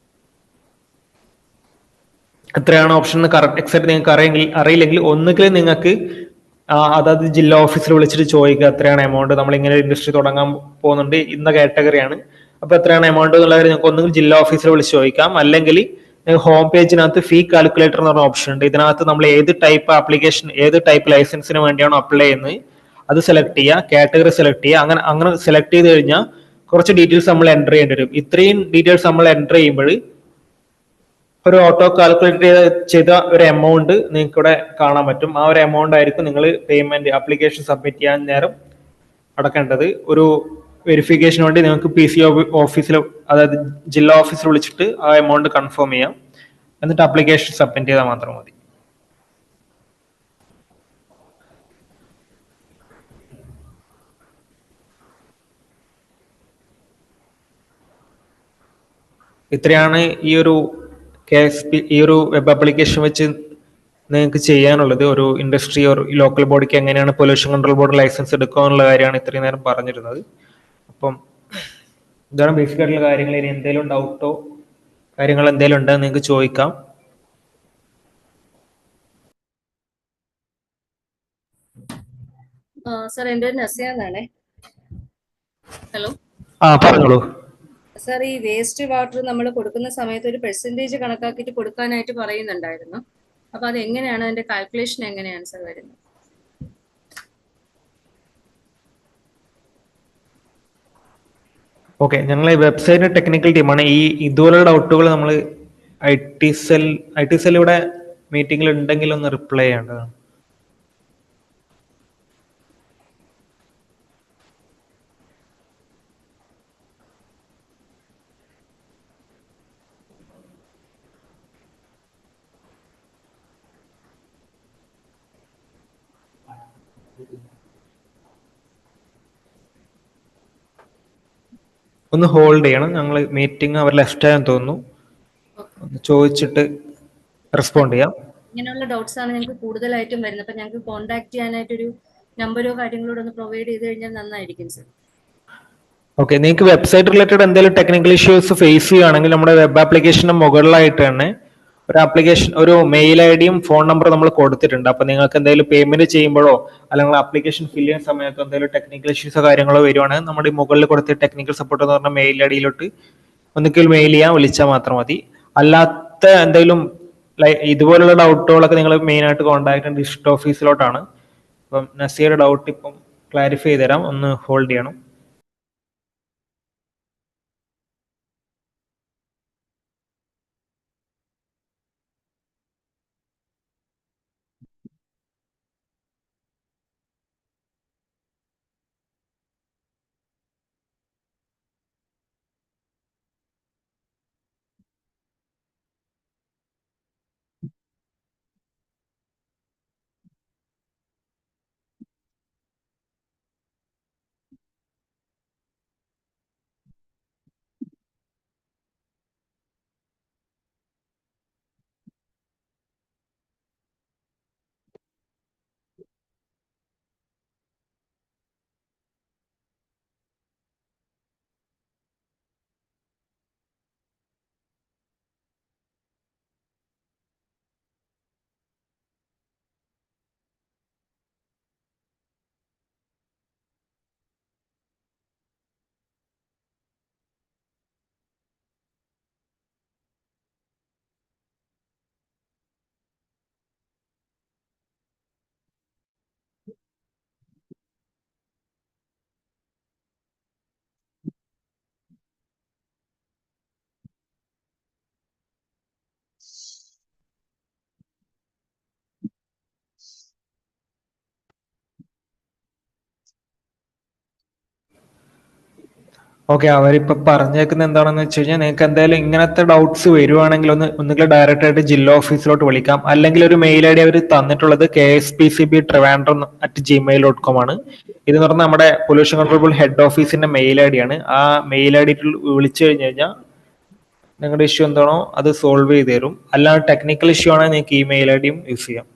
എത്രയാണ് ഓപ്ഷൻ കറക്റ്റ് എക്സാക്ട് നിങ്ങൾക്ക് അറിയില്ലെങ്കിൽ ഒന്നുകിൽ നിങ്ങൾക്ക് അതായത് ജില്ലാ ഓഫീസിൽ വിളിച്ചിട്ട് ചോദിക്കുക എത്രയാണ് എമൗണ്ട്, നമ്മൾ ഇങ്ങനെ ഒരു ഇൻഡസ്ട്രി തുടങ്ങാൻ പോകുന്നുണ്ട്, ഇന്ന കാറ്റഗറിയാണ്, അപ്പൊ എത്രയാണ് എമൗണ്ട് എന്നുള്ളത് നിങ്ങൾക്ക് ഒന്നുകിൽ ജില്ലാ ഓഫീസിൽ വിളിച്ച് ചോദിക്കാം. അല്ലെങ്കിൽ ഹോം പേജിനകത്ത് ഫീ കാൽക്കുലേറ്റർ എന്ന് പറഞ്ഞ ഓപ്ഷൻ ഉണ്ട്. ഇതിനകത്ത് നമ്മൾ ഏത് ടൈപ്പ് ആപ്ലിക്കേഷൻ, ഏത് ടൈപ്പ് ലൈസൻസിന് വേണ്ടിയാണോ അപ്ലൈ ചെയ്യുന്നത് അത് സെലക്ട് ചെയ്യുക, കാറ്റഗറി സെലക്ട് ചെയ്യുക. അങ്ങനെ സെലക്ട് ചെയ്ത് കഴിഞ്ഞാൽ കുറച്ച് ഡീറ്റെയിൽസ് നമ്മൾ എൻ്റർ ചെയ്യേണ്ടി വരും. ഇത്രയും ഡീറ്റെയിൽസ് നമ്മൾ എൻ്റർ ചെയ്യുമ്പോൾ ഒരു ഓട്ടോ കാൽക്കുലേറ്റ് ചെയ്ത ഒരു എമൗണ്ട് നിങ്ങൾക്ക് ഇവിടെ കാണാൻ പറ്റും. ആ ഒരു എമൗണ്ട് ആയിരിക്കും നിങ്ങൾ പേയ്മെന്റ് ആപ്ലിക്കേഷൻ സബ്മിറ്റ് ചെയ്യാൻ നേരം അടക്കേണ്ടത്. ഒരു വെരിഫിക്കേഷന് വേണ്ടി നിങ്ങൾക്ക് പി സി ഓഫീസിൽ, അതായത് ജില്ലാ ഓഫീസിൽ വിളിച്ചിട്ട് ആ എമൗണ്ട് കൺഫേം ചെയ്യാം. എന്നിട്ട് ആപ്ലിക്കേഷൻ സബ്മിറ്റ് ചെയ്താൽ മാത്രം മതി. ഇത്രയാണ് ഈ ഒരു ഈ ഒരു വെബ് ആപ്ലിക്കേഷൻ വെച്ച് നിങ്ങൾക്ക് ചെയ്യാനുള്ളത്. ഒരു ഇൻഡസ്ട്രി ഒരു ലോക്കൽ ബോഡിക്ക് എങ്ങനെയാണ് പൊല്യൂഷൻ കൺട്രോൾ ബോർഡ് ലൈസൻസ് എടുക്കുക എന്നുള്ള കാര്യമാണ് ഇത്രയും നേരം പറഞ്ഞിരുന്നത്. അപ്പം ഇതാണ് ബേസിക് ആയിട്ടുള്ള കാര്യങ്ങൾ. ഇനി എന്തെങ്കിലും ഡൗട്ടോ കാര്യങ്ങൾ എന്തെങ്കിലും ഉണ്ടെങ്കിൽ നിങ്ങൾക്ക് ചോദിക്കാം. സർ, എൻ്റെ ഒരു നസിയാന്നാണേ. ഹലോ, പറഞ്ഞോളൂ. സാർ, ഈ വേസ്റ്റ് വാട്ടർ നമ്മൾ കൊടുക്കുന്ന സമയത്ത് ഒരു പെർസെൻറ്റേജ് കണക്കാക്കിയിട്ട് കൊടുക്കാനായിട്ട് പറയുന്നുണ്ടായിരുന്നു. അപ്പൊ അത് എങ്ങനെയാണ്, അതിന്റെ കാൽക്കുലേഷൻ എങ്ങനെയാണ് സാർ വരുന്നത്? ഓക്കെ, ഞങ്ങളെ വെബ്സൈറ്റ് ടെക്നിക്കൽ ടീമാണ്. ഇതുപോലുള്ള ഡൗട്ടുകൾ നമ്മൾ ഐ ടി സെൽ ഇവിടെ മീറ്റിംഗിൽ ഉണ്ടെങ്കിൽ ഒന്ന് റിപ്ലൈ ചെയ്യേണ്ടതാണ്. ഒന്ന് ഹോൾഡ് ചെയ്യണം, ഞങ്ങൾ മീറ്റിംഗ് അവർ ലെഫ്റ്റ് ആയെന്ന് തോന്നുന്നു. ചോദിച്ചിട്ട് റെസ്പോണ്ട് ചെയ്യാം. ഇങ്ങനെയുള്ള ഡൗട്ട്സ് ആണ് ഞങ്ങൾക്ക് കൂടുതലായിട്ടും വരുന്നത്. അപ്പൊ ഞങ്ങൾക്ക് കോൺടാക്ട് ചെയ്യാനായിട്ടൊരു നമ്പറോ കാര്യങ്ങളോ ഒന്ന് പ്രൊവൈഡ് ചെയ്ത് കഴിഞ്ഞാൽ നന്നായിരിക്കും സർ. ഓക്കെ, നിങ്ങൾക്ക് വെബ്സൈറ്റ് റിലേറ്റഡ് എന്തെങ്കിലും ടെക്നിക്കൽ ഇഷ്യൂസ് ഫേസ് ചെയ്യുകയാണെങ്കിൽ നമ്മുടെ വെബ് ആപ്ലിക്കേഷന് മുകളിലായിട്ട് തന്നെ ഒരു ആപ്ലിക്കേഷൻ, ഒരു മെയിൽ ഐ ഡിയും ഫോൺ നമ്പറും നമ്മൾ കൊടുത്തിട്ടുണ്ട്. അപ്പൊ നിങ്ങൾക്ക് എന്തെങ്കിലും പേയ്മെന്റ് ചെയ്യുമ്പോഴോ അല്ലെങ്കിൽ ആപ്ലിക്കേഷൻ ഫിൽ ചെയ്യുന്ന സമയത്ത് എന്തെങ്കിലും ടെക്നിക്കൽ ഇഷ്യൂസോ കാര്യങ്ങളോ വരുവാണെങ്കിൽ നമ്മുടെ മുകളിൽ കൊടുത്ത ടെക്നിക്കൽ സപ്പോർട്ട് എന്ന് പറഞ്ഞ മെയിൽ ഐ ഡിയിലോട്ട് ഒന്നിക്കൽ മെയിൽ ചെയ്യാൻ വിളിച്ചാൽ മാത്രം മതി. അല്ലാത്ത എന്തെങ്കിലും ഇതുപോലുള്ള ഡൗട്ടുകളൊക്കെ നിങ്ങൾ മെയിൻ ആയിട്ട് കോൺടാക്ട് ഡിസ്ട്രിക്ട് ഓഫീസിലോട്ടാണ്. അപ്പം നസിയുടെ ഡൗട്ട് ഇപ്പം ക്ലാരിഫൈ ചെയ്ത് തരാം, ഒന്ന് ഹോൾഡ് ചെയ്യണം. ഓക്കെ, അവരിപ്പോ പറഞ്ഞേക്കുന്നത് എന്താണെന്ന് വെച്ച് കഴിഞ്ഞാൽ നിങ്ങൾക്ക് എന്തായാലും ഇങ്ങനത്തെ ഡൗട്ട്സ് വരുവാണെങ്കിൽ ഒന്നുകിൽ ഡയറക്റ്റ് ആയിട്ട് ജില്ലാ ഓഫീസിലോട്ട് വിളിക്കാം. അല്ലെങ്കിൽ ഒരു മെയിൽ ഐ ഡി അവർ തന്നിട്ടുള്ളത് kspcb@gmail.com ആണ്. ഇതെന്ന് പറഞ്ഞാൽ നമ്മുടെ പൊല്യൂഷൻ കൺട്രോൾ ബോർഡ് ഹെഡ് ഓഫീസിന്റെ മെയിൽ ഐ ഡി ആണ്. ആ മെയിൽ ഐ ഡി വിളിച്ചു കഴിഞ്ഞു കഴിഞ്ഞാൽ നിങ്ങളുടെ ഇഷ്യൂ എന്താണോ അത് സോൾവ് ചെയ്ത് തരും. അല്ലാതെ ടെക്നിക്കൽ ഇഷ്യൂ ആണെങ്കിൽ നിങ്ങൾക്ക് ഇമെയിൽ ഐ ഡിയും യൂസ് ചെയ്യാം.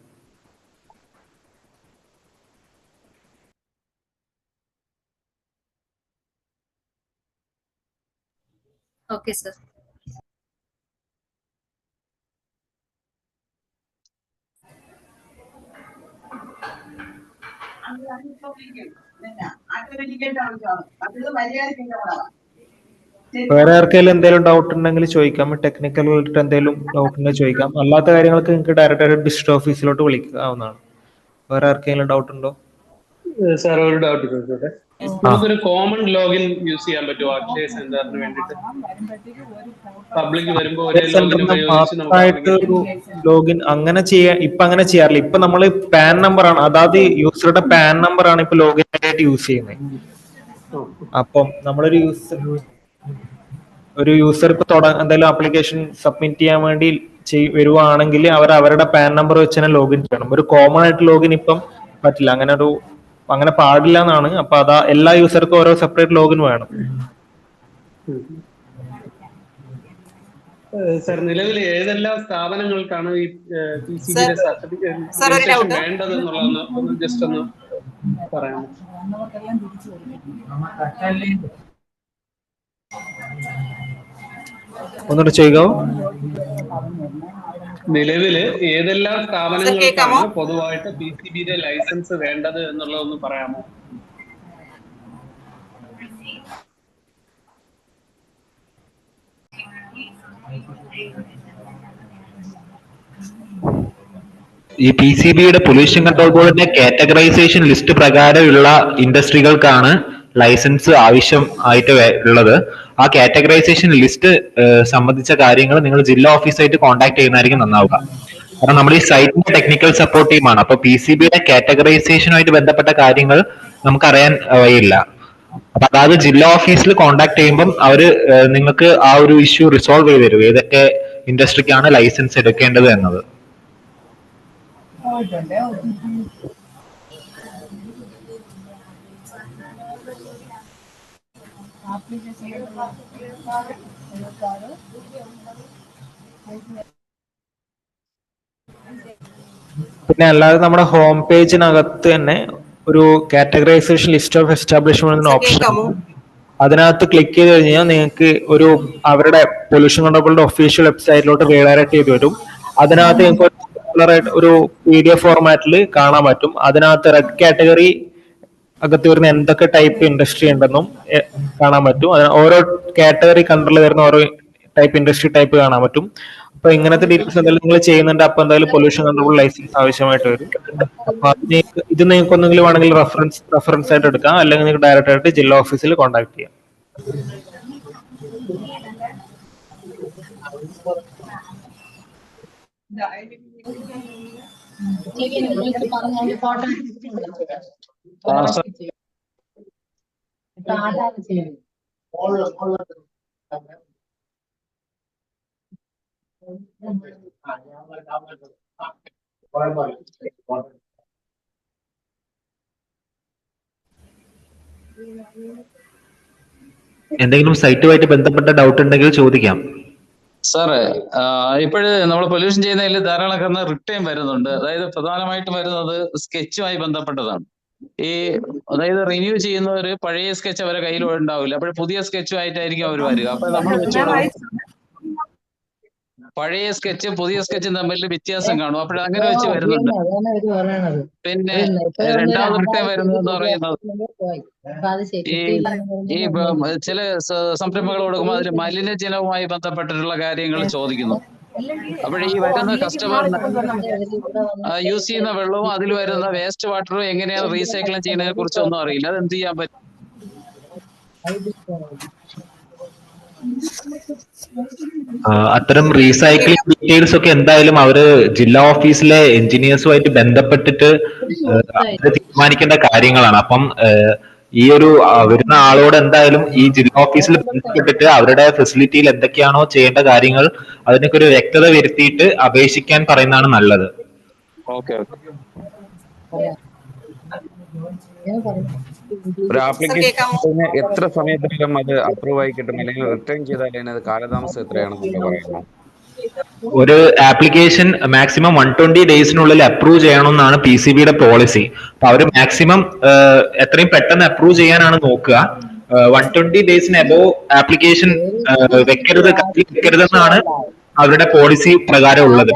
Okay sir. വേറെ ആർക്കെങ്കിലും എന്തെങ്കിലും ഡൗട്ട് ഉണ്ടെങ്കിൽ ചോദിക്കാം. ടെക്നിക്കൽ റിലേറ്റഡ് എന്തെങ്കിലും ഡൗട്ട് ഉണ്ടെങ്കിൽ ചോദിക്കാം. അല്ലാത്ത കാര്യങ്ങൾക്ക് നിങ്ങൾക്ക് ഡയറക്റ്റ് ആയിട്ട് ഡിസ്ട്രിക്ട് ഓഫീസിലോട്ട് വിളിക്കാവുന്നതാണ്. വേറെ ആർക്കെങ്കിലും ഡൗട്ട് ഉണ്ടോ? സാർ ഒരു ഡൗട്ട് ചോദിച്ചോട്ടെ. നമുക്കൊരു കോമൺ ലോഗിൻ യൂസ് ചെയ്യാൻ പറ്റുമോ അക്ഷയ സെന്ററിന് വേണ്ടിയിട്ട്? പബ്ലിക് വരുമ്പോൾ ഒരേ ലോഗിൻ ഉപയോഗിച്ച് നമുക്ക് മാത്രമായിട്ട് ഒരു ലോഗിൻ അങ്ങനെ ഇപ്പൊ അങ്ങനെ ചെയ്യാറില്ല. ഇപ്പൊ നമ്മൾ പാൻ നമ്പർ ആണ്, അതായത് യൂസറുടെ പാൻ നമ്പർ ആണ് ഇപ്പൊ ലോഗിൻ ആയിട്ട് യൂസ് ചെയ്യുന്നത്. അപ്പം നമ്മളൊരു യൂസർ ഇപ്പൊ എന്തെങ്കിലും ആപ്ലിക്കേഷൻ സബ്മിറ്റ് ചെയ്യാൻ വേണ്ടി വരുവാണെങ്കിൽ അവർ അവരുടെ പാൻ നമ്പർ വെച്ച് തന്നെ ലോഗിൻ ചെയ്യണം. ഒരു കോമൺ ആയിട്ട് ലോഗിൻ ഇപ്പം പറ്റില്ല, അങ്ങനെ പാടില്ല എന്നാണ്. അപ്പൊ അതാ എല്ലാ യൂസർക്കും ഓരോ സെപ്പറേറ്റ് ലോഗിൻ വേണം. സർ, നിലവിൽ ഏതെല്ലാം സ്ഥാപനങ്ങൾക്കാണ് ഈ PCBയുടെ സർട്ടിഫിക്കേഷൻ വേണ്ടതെന്നുള്ളതൊന്ന് ജസ്റ്റ് ഒന്ന് പറയാമോ? ഒന്നുകൂടെ ചെയ്യുക. നിലവില് ഏതെല്ലാം സ്ഥാപനങ്ങൾക്കാണ് പൊതുവായിട്ട് PCBയുടെ ലൈസൻസ് വേണ്ടത് എന്നുള്ളതൊന്ന് പറയാമോ? ഈ PCBയുടെ പൊല്യൂഷൻ കൺട്രോൾ ബോർഡിന്റെ കാറ്റഗറൈസേഷൻ ലിസ്റ്റ് പ്രകാരമുള്ള ഇൻഡസ്ട്രികൾക്കാണ് ലൈസൻസ് ആവശ്യമായിട്ട് ഉള്ളത്. ആ കാറ്റഗറൈസേഷൻ ലിസ്റ്റ് സംബന്ധിച്ച കാര്യങ്ങൾ നിങ്ങൾ ജില്ലാ ഓഫീസായിട്ട് കോൺടാക്ട് ചെയ്യുന്നതായിരിക്കും നന്നാവുക. കാരണം നമ്മൾ ഈ സൈറ്റിന്റെ ടെക്നിക്കൽ സപ്പോർട്ട് ടീമാണ്. അപ്പൊ PCBയുടെ കാറ്റഗറൈസേഷനുമായിട്ട് ബന്ധപ്പെട്ട കാര്യങ്ങൾ നമുക്കറിയാൻ വഴിയില്ല. അപ്പൊ അതായത് ജില്ലാ ഓഫീസിൽ കോൺടാക്ട് ചെയ്യുമ്പം അവര് നിങ്ങൾക്ക് ആ ഒരു ഇഷ്യൂ റിസോൾവ് ചെയ്ത് തരും, ഏതൊക്കെ ഇൻഡസ്ട്രിക്കാണ് ലൈസൻസ് എടുക്കേണ്ടത് എന്നത്. പിന്നെ അല്ലാതെ നമ്മുടെ ഹോം പേജിനകത്ത് തന്നെ ഒരു categorisation list of establishment option, അതിനകത്ത് ക്ലിക്ക് ചെയ്ത് കഴിഞ്ഞാൽ നിങ്ങൾക്ക് ഒരു അവരുടെ പൊല്യൂഷൻ കൺട്രോൾ ബോർഡിന്റെ ഒഫീഷ്യൽ വെബ്സൈറ്റിലോട്ട് റീഡയറക്ട് ചെയ്ത് വരും. അതിനകത്ത് നിങ്ങൾക്ക് ഒരു PDF ഫോർമാറ്റിൽ കാണാൻ പറ്റും. അതിനകത്ത് റെഡ് കാറ്റഗറി അകത്ത് വരുന്ന എന്തൊക്കെ ടൈപ്പ് ഇൻഡസ്ട്രി ഉണ്ടെന്നും കാണാൻ പറ്റും. ഓരോ കാറ്റഗറി കണ്ടറിൽ വരുന്ന ഓരോ ടൈപ്പ് ഇൻഡസ്ട്രി ടൈപ്പ് കാണാൻ പറ്റും. അപ്പൊ ഇങ്ങനത്തെ ഡീറ്റെയിൽസ് എന്തെങ്കിലും നിങ്ങൾ ചെയ്യുന്നുണ്ട്, അപ്പൊ എന്തായാലും പൊല്യൂഷൻ കൺട്രോൾ ലൈസൻസ് ആവശ്യമായിട്ട് വരും. അപ്പൊ ഇത് നിങ്ങൾക്ക് ഒന്നെങ്കിലും വേണമെങ്കിൽ റെഫറൻസ് ആയിട്ട് എടുക്കാം, അല്ലെങ്കിൽ നിങ്ങൾക്ക് ഡയറക്റ്റ് ആയിട്ട് ജില്ലാ ഓഫീസിൽ കോൺടാക്ട് ചെയ്യാം. എന്തെങ്കിലും സൈറ്റുമായിട്ട് ബന്ധപ്പെട്ട ഡൗട്ട് ഉണ്ടെങ്കിൽ ചോദിക്കാം. സാറേ, ഇപ്പോഴ് നമ്മൾ പൊല്യൂഷൻ ചെയ്യുന്നതിൽ ധാരാളം റിട്ടേൺ വരുന്നുണ്ട്. അതായത് പ്രധാനമായിട്ടും വരുന്നത് സ്കെച്ചുമായി ബന്ധപ്പെട്ടതാണ്. അതായത് റിന്യൂ ചെയ്യുന്നവര് പഴയ സ്കെച്ച് അവരെ കയ്യിൽ ഉണ്ടാവില്ല, അപ്പോൾ പുതിയ സ്കെച്ചുമായിട്ടായിരിക്കും അവർ വരിക. അപ്പൊ നമ്മൾ വെച്ചുകൊടുക്കും പഴയ സ്കെച്ചും പുതിയ സ്കെച്ചും തമ്മിൽ വ്യത്യാസം കാണും. അപ്പോൾ അങ്ങനെ വെച്ച് വരുന്നുണ്ട്. പിന്നെ രണ്ടാമത് റിട്ടേൺ വരുന്നതെന്ന് പറയുന്നത് ഈ ചില സംരംഭങ്ങൾ കൊടുക്കുമ്പോൾ അതിൽ മലിനജലവുമായി ബന്ധപ്പെട്ടിട്ടുള്ള കാര്യങ്ങൾ ചോദിക്കുന്നു. അപ്പോൾ ഈ വരുന്ന കസ്റ്റമർ യൂസ് ചെയ്യുന്ന വെള്ളവും അതിൽ വരുന്ന വേസ്റ്റ് വാട്ടറും എങ്ങനെയാണ് റീസൈക്കിൾ ചെയ്യുന്നതിനെ കുറിച്ച് ഒന്നും അറിയില്ല. അത് എന്ത് ചെയ്യാൻ പറ്റും? അത്തരം റീസൈക്ലിംഗ് ഡീറ്റെയിൽസ് ഒക്കെ എന്തായാലും അവര് ജില്ലാ ഓഫീസിലെ എഞ്ചിനീയേഴ്സുമായിട്ട് ബന്ധപ്പെട്ടിട്ട് തീരുമാനിക്കേണ്ട കാര്യങ്ങളാണ്. അപ്പം ഈ ഒരു വരുന്ന ആളോട് എന്തായാലും ഈ ജില്ലാ ഓഫീസിൽ ബന്ധപ്പെട്ടിട്ട് അവരുടെ ഫെസിലിറ്റിയിൽ എന്തൊക്കെയാണോ ചെയ്യേണ്ട കാര്യങ്ങൾ അതിനൊക്കെ ഒരു വ്യക്തത വരുത്തിയിട്ട് അപേക്ഷിക്കാൻ പറയുന്നതാണ് നല്ലത്. ഓക്കെ. ഒരു ആപ്ലിക്കേഷൻ എത്ര സമയത്തിനകം അത് അപ്രൂവ് ആയി കിട്ടും, അല്ലെങ്കിൽ റിട്ടേൺ ചെയ്താൽ അതിനത് കാലതാമസം എത്രയാണെന്നൊക്കെ പറയുമോ? ഒരു ആപ്ലിക്കേഷൻ മാക്സിമം 120 ഡേയ്സിനുള്ളിൽ അപ്രൂവ് ചെയ്യണമെന്നാണ് PCBയുടെ പോളിസി. അപ്പൊ അവർ മാക്സിമം എത്രയും പെട്ടെന്ന് അപ്രൂവ് ചെയ്യാനാണ് നോക്കുക. 120 ഡേയ്സിന് അബോവ് ആപ്ലിക്കേഷൻ വെക്കരുതെന്നാണ് അവരുടെ പോളിസി പ്രകാരം ഉള്ളത്.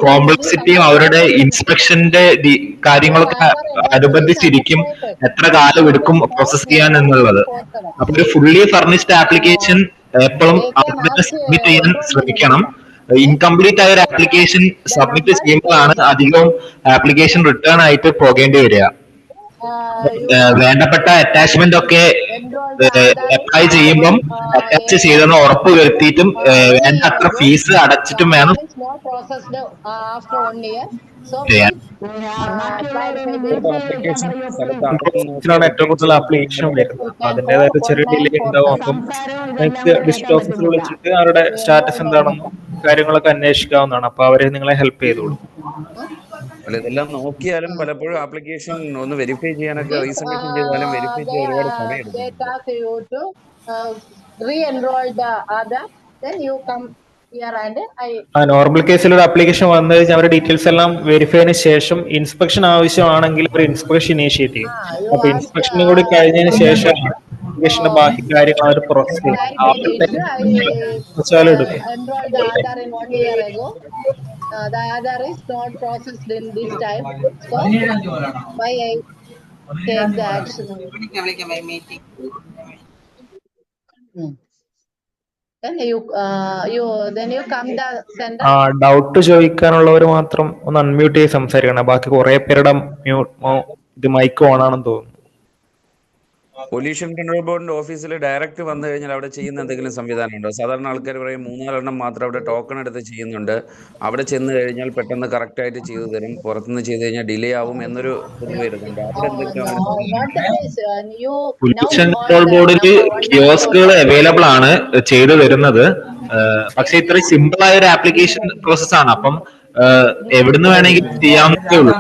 കോംപ്ലക്സിറ്റിയും അവരുടെ ഇൻസ്പെക്ഷന്റെ കാര്യങ്ങളൊക്കെ അനുബന്ധിച്ചിരിക്കും എത്ര കാലം എടുക്കും പ്രോസസ് ചെയ്യാൻ എന്നുള്ളത്. അപ്പൊ ഒരു ഫുള്ളി ഫർണിഷ്ഡ് ആപ്ലിക്കേഷൻ എപ്പോഴും സബ്മിറ്റ് ചെയ്യാൻ ശ്രമിക്കണം. ഇൻകംപ്ലീറ്റ് ആയ ഒരു ആപ്ലിക്കേഷൻ സബ്മിറ്റ് ചെയ്യുമ്പോഴാണ് അധികവും ആപ്ലിക്കേഷൻ റിട്ടേൺ ആയിട്ട് പോകേണ്ടി വരിക. വേണ്ടപ്പെട്ട അറ്റാച്ച്മെന്റ് ഒക്കെ അപ്ലൈ ചെയ്യുമ്പം അറ്റാച്ച് ചെയ്തെന്ന് ഉറപ്പ് വരുത്തിയിട്ടും വേണ്ട അത്ര ഫീസ് അടച്ചിട്ടും വേണം ചെയ്യാൻ. ഏറ്റവും കൂടുതൽ ആപ്ലിക്കേഷൻ വരുന്നത്. അപ്പൊ അതിൻ്റെതായിട്ട് ചെറിയ ഡിലേ ഉണ്ടാവും. അപ്പം നിങ്ങൾക്ക് ഡിസ്ട്രിക്ട് ഓഫീസിൽ വിളിച്ചിട്ട് അവരുടെ സ്റ്റാറ്റസ് എന്താണെന്നും കാര്യങ്ങളൊക്കെ അന്വേഷിക്കാവുന്നതാണ്. അപ്പൊ അവര് നിങ്ങളെ ഹെൽപ്പ് ചെയ്തോളും. അല്ല, ഇതെല്ലാം നോക്കിയാലും പലപ്പോഴും ആപ്ലിക്കേഷൻ ഒന്ന് വെരിഫൈ ചെയ്യാനൊക്കെ റീസബ്മിഷൻ ചെയ്താലും വെരിഫൈ ചെയ്യാൻ ഒരുപാട് സമയം എടുക്കും. നോർമൽ കേസിൽ ഒരു ആപ്ലിക്കേഷൻ വന്നു കഴിഞ്ഞാൽ അവരുടെ ഡീറ്റെയിൽസ് എല്ലാം വെരിഫൈന് ശേഷം ഇൻസ്പെക്ഷൻ ആവശ്യമാണെങ്കിൽ ഒരു ഇൻസ്പെക്ഷൻ ഇനീഷ്യേറ്റ് ചെയ്യും. അപ്പൊ ഇൻസ്പെക്ഷനും കൂടി കഴിഞ്ഞതിന് ശേഷം ആപ്ലിക്കേഷന്റെ ബാക്കി കാര്യങ്ങൾ അവർ പ്രോസസ് ചെയ്യും. എടുക്കും. The other is not processed in this time, so why I take the action? Then you come the center. Doubt ചോദിക്കാനുള്ളവർ മാത്രം ഒന്ന് അൺമ്യൂട്ട് ചെയ്ത് സംസാരിക്കണം. ബാക്കി കുറെ പേരുടെ ഇത് മൈക്ക് ഓൺ ആണെന്ന് തോന്നുന്നു. പൊല്യൂഷൻ കൺട്രോൾ ബോർഡിന്റെ ഓഫീസിൽ ഡയറക്റ്റ് വന്നു കഴിഞ്ഞാൽ അവിടെ ചെയ്യുന്ന എന്തെങ്കിലും സംവിധാനം ഉണ്ടോ? സാധാരണ ആൾക്കാർ പറയും 3-4 മാത്രം അവിടെ ടോക്കൺ എടുത്ത് ചെയ്യുന്നുണ്ട്, അവിടെ ചെന്ന് കഴിഞ്ഞാൽ പെട്ടെന്ന് കറക്റ്റ് ആയിട്ട് ചെയ്തു തരും, പുറത്തുനിന്ന് ചെയ്ത് കഴിഞ്ഞാൽ ഡിലേ ആവും എന്നൊരു ഇത് വരുന്നുണ്ട്. അവിടെ എന്തെങ്കിലും പൊല്യൂഷൻ കൺട്രോൾ ബോർഡിൽ കിയോസ്കുകൾ അവൈലബിൾ ആണ് ചെയ്തു തരുന്നത്. പക്ഷെ ഇത്ര സിമ്പിൾ ആയ ഒരു ആപ്ലിക്കേഷൻ പ്രോസസ് ആണ്. അപ്പം എവിടുന്ന് വേണമെങ്കിലും ചെയ്യാവുന്നതേ ഉള്ളൂ.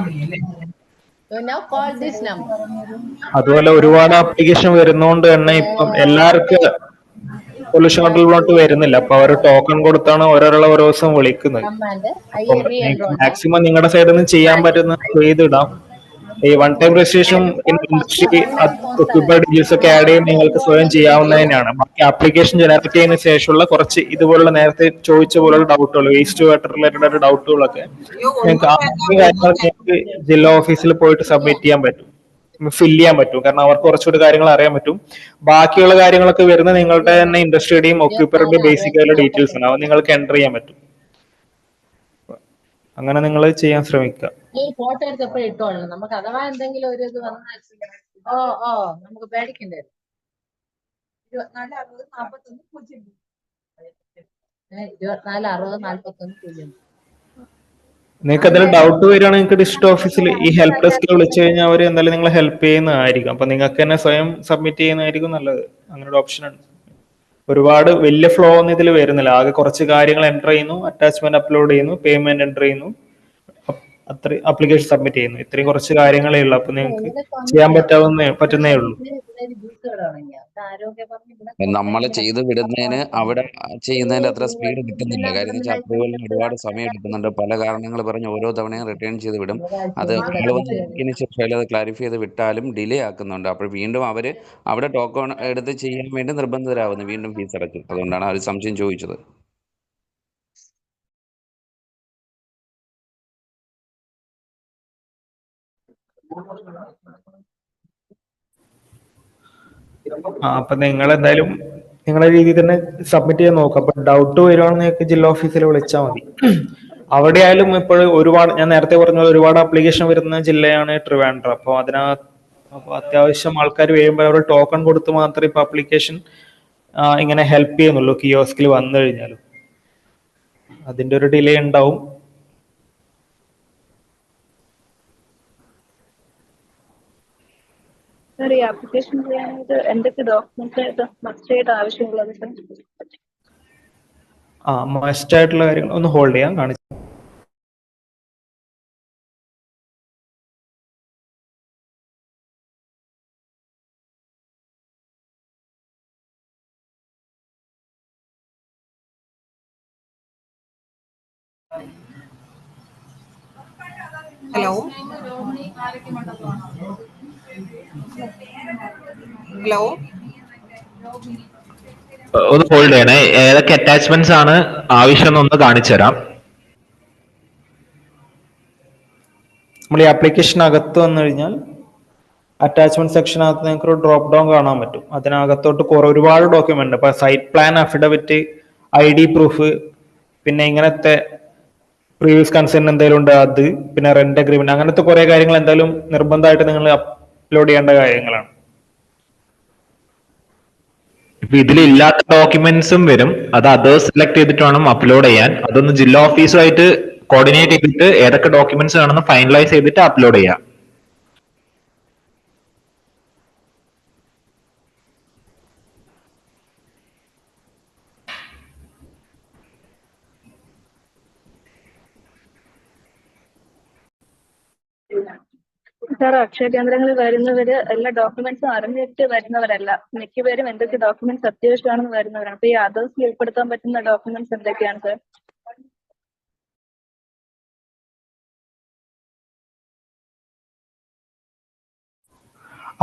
അതുപോലെ ഒരുപാട് ആപ്ലിക്കേഷൻ വരുന്നോണ്ട് തന്നെ ഇപ്പം എല്ലാവർക്കും പൊല്യൂഷൻ കൺട്രോൾ ബോർഡ് വരുന്നില്ല. അപ്പൊ അവർ ടോക്കൺ കൊടുത്താണ് ഓരോ ദിവസം വിളിക്കുന്നത്. അപ്പം മാക്സിമം നിങ്ങളുടെ സൈഡിൽ നിന്ന് ചെയ്യാൻ പറ്റുന്ന ചെയ്തിടാം. ഈ one time registration industry details ഒക്കെ ആഡ് ചെയ്ത് നിങ്ങൾക്ക് സ്വയം ചെയ്യാവുന്നതിനാണ്. ബാക്കി ആപ്ലിക്കേഷൻ ജനറേറ്റ് ചെയ്യുന്നതിന് ശേഷമുള്ള കുറച്ച് ഇതുപോലുള്ള നേരത്തെ ചോദിച്ച പോലുള്ള ഡൗട്ടുകൾ, വേസ്റ്റ് വാട്ടർ റിലേറ്റഡ് ഡൗട്ടുകളൊക്കെ നിങ്ങൾക്ക് നിങ്ങൾക്ക് ജില്ലാ ഓഫീസിൽ പോയിട്ട് സബ്മിറ്റ് ചെയ്യാൻ പറ്റും, ഫില്ല് ചെയ്യാൻ പറ്റും. കാരണം അവർക്ക് കുറച്ചുകൂടി കാര്യങ്ങൾ അറിയാൻ പറ്റും. ബാക്കിയുള്ള കാര്യങ്ങളൊക്കെ വരുന്ന നിങ്ങളുടെ തന്നെ ഇൻഡസ്ട്രിയുടെയും ഒക്യുപ്പറുടെയും ബേസിക് ആയിട്ടുള്ള ഡീറ്റെയിൽസ് ആണ്. അത് നിങ്ങൾക്ക് എൻ്റർ ചെയ്യാൻ പറ്റും. അങ്ങനെ നിങ്ങൾ ചെയ്യാൻ ശ്രമിക്കുക. ഫോട്ടോ എടുത്തപ്പോ ഇട്ടോളൂ. നമുക്ക് അഥവാ എന്തെങ്കിലും ഒരു ഇത് വന്നാൽ നമുക്ക് പേടിക്കണ്ടേ. 24-60-41-0. നിങ്ങൾക്ക് എന്തെങ്കിലും ഡൗട്ട് വരികയാണെങ്കിൽ നിങ്ങൾക്ക് ഡിസ്ട്രിക്ട് ഓഫീസിൽ ഈ ഹെൽപ്പ് ഡെസ്കിൽ വിളിച്ചു കഴിഞ്ഞാൽ അവർ എന്തായാലും നിങ്ങളെ ഹെൽപ്പ് ചെയ്യുന്നതായിരിക്കും. അപ്പൊ നിങ്ങൾക്ക് തന്നെ സ്വയം സബ്മിറ്റ് ചെയ്യുന്നതായിരിക്കും നല്ലത്. അങ്ങനെ ഒരു ഓപ്ഷൻ ഉണ്ട്. ഒരുപാട് വലിയ ഫ്ലോ ഒന്നും ഇതിൽ വരുന്നില്ല. ആകെ കുറച്ച് കാര്യങ്ങൾ എൻ്റർ ചെയ്യുന്നു, അറ്റാച്ച്മെന്റ് അപ്ലോഡ് ചെയ്യുന്നു, പേയ്മെന്റ് എൻ്റർ ചെയ്യുന്നു, അത്ര ആപ്ലിക്കേഷൻ സബ്മിറ്റ് ചെയ്യുന്നു. ഇത്രയും കുറച്ച് കാര്യങ്ങളേ ഉള്ളൂ. അപ്പൊ നിങ്ങൾക്ക് ചെയ്യാൻ പറ്റുന്നേ ഉള്ളൂ. നമ്മൾ ചെയ്ത് വിടുന്നതിന് അവിടെ ചെയ്യുന്നതിന്റെ അത്ര സ്പീഡ് കിട്ടുന്നില്ല. കാര്യം എന്ന് വെച്ചാൽ അപ്രൂവലിന് ഒരുപാട് സമയം എടുക്കുന്നുണ്ട്. പല കാരണങ്ങൾ പറഞ്ഞ് ഓരോ തവണയും റിട്ടേൺ ചെയ്ത് വിടും. അത് വന്നതിന് ശേഷം അത് ക്ലാരിഫൈ ചെയ്ത് വിട്ടാലും ഡിലേ ആക്കുന്നുണ്ട്. അപ്പോൾ വീണ്ടും അവര് അവിടെ ടോക്കൺ എടുത്ത് ചെയ്യാൻ വേണ്ടി നിർബന്ധിതരാകുന്നു, വീണ്ടും ഫീസ് അടയ്ക്കും. അതുകൊണ്ടാണ് ആ ഒരു സംശയം ചോദിച്ചത്. അപ്പൊ നിങ്ങൾ എന്തായാലും നിങ്ങളുടെ രീതിയിൽ തന്നെ സബ്മിറ്റ് ചെയ്യാൻ നോക്കുക. അപ്പൊ ഡൗട്ട് വരുവാണെങ്കിൽ നിങ്ങൾക്ക് ജില്ലാ ഓഫീസിൽ വിളിച്ചാൽ മതി. അവിടെ ആയാലും ഇപ്പോൾ ഒരുപാട്, ഞാൻ നേരത്തെ പറഞ്ഞ ഒരുപാട് ആപ്ലിക്കേഷൻ വരുന്ന ജില്ലയാണ് ട്രിവാൻഡ്രം. അപ്പോൾ അത്യാവശ്യം ആൾക്കാർ വരുമ്പോൾ അവർ ടോക്കൺ കൊടുത്ത് മാത്രമേ ഇപ്പൊ ആപ്ലിക്കേഷൻ ഇങ്ങനെ ഹെൽപ്പ് ചെയ്യുന്നുള്ളൂ. കിയോസ്കിൽ വന്നു കഴിഞ്ഞാലും അതിന്റെ ഒരു ഡിലേ ഉണ്ടാവും. ഈ ആപ്ലിക്കേഷൻ ചെയ്യാനായിട്ട് എന്തൊക്കെ ഡോക്യുമെന്റ്സ് മസ്റ്റ് ആയിട്ട് ആവശ്യമുള്ളത്? മസ്റ്റ് ആയിട്ടുള്ള കാര്യങ്ങൾ ഒന്ന് ഹോൾഡ് ചെയ്യാൻ കാണിച്ചു. ഹലോ ഹലോ ഒന്ന് ഹോൾഡ് ചെയ്യണേ. ഏതൊക്കെ അറ്റാച്ച്മെന്റ്സ് ആണ് ആവശ്യം എന്നൊന്ന് കാണിച്ചു തരാം. നമ്മൾ ഈ ആപ്ലിക്കേഷനകത്ത് വന്നു കഴിഞ്ഞാൽ അറ്റാച്ച്മെന്റ് സെക്ഷനകത്ത് നിങ്ങൾക്ക് ഒരു ഡ്രോപ്പ് ഡൗൺ കാണാൻ പറ്റും. അതിനകത്തോട്ട് ഒരുപാട് ഡോക്യുമെന്റ്, ഇപ്പൊ site plan, affidavit, ID proof, പിന്നെ ഇങ്ങനത്തെ പ്രീവിയസ് കൺസെന്റ് എന്തെങ്കിലും ഉണ്ട് അത്, പിന്നെ റെന്റ് അഗ്രിമെന്റ്, അങ്ങനത്തെ കുറെ കാര്യങ്ങൾ എന്തായാലും നിർബന്ധമായിട്ട് നിങ്ങൾ അപ്ലോഡ് ചെയ്യേണ്ട കാര്യങ്ങളാണ്. ഇപ്പൊ ഇതിലില്ലാത്ത ഡോക്യുമെന്റ്സും വരും, അത് അതേഴ്സ് സെലക്ട് ചെയ്തിട്ട് വേണം അപ്ലോഡ് ചെയ്യാൻ. അതൊന്ന് ജില്ലാ ഓഫീസുമായിട്ട് കോർഡിനേറ്റ് ചെയ്തിട്ട് ഏതൊക്കെ ഡോക്യുമെന്റ്സ് വേണമെന്ന് ഫൈനലൈസ് ചെയ്തിട്ട് അപ്ലോഡ് ചെയ്യാം. സാർ, അക്ഷയ കേന്ദ്രങ്ങളിൽ വരുന്നവര് എല്ലാ ഡോക്യുമെന്റ്സും അറിഞ്ഞിട്ട് വരുന്നവരല്ല. മിക്കപേരും എന്തൊക്കെ ഡോക്യുമെന്റ്സ് അത്യാവശ്യമാണെന്ന് വരുന്നവരാണ്. അപ്പൊ ഈ അതേഴ്സിൽ ഉൾപ്പെടുത്താൻ പറ്റുന്ന ഡോക്യുമെന്റ്സ് എന്തൊക്കെയാണ് സാർ?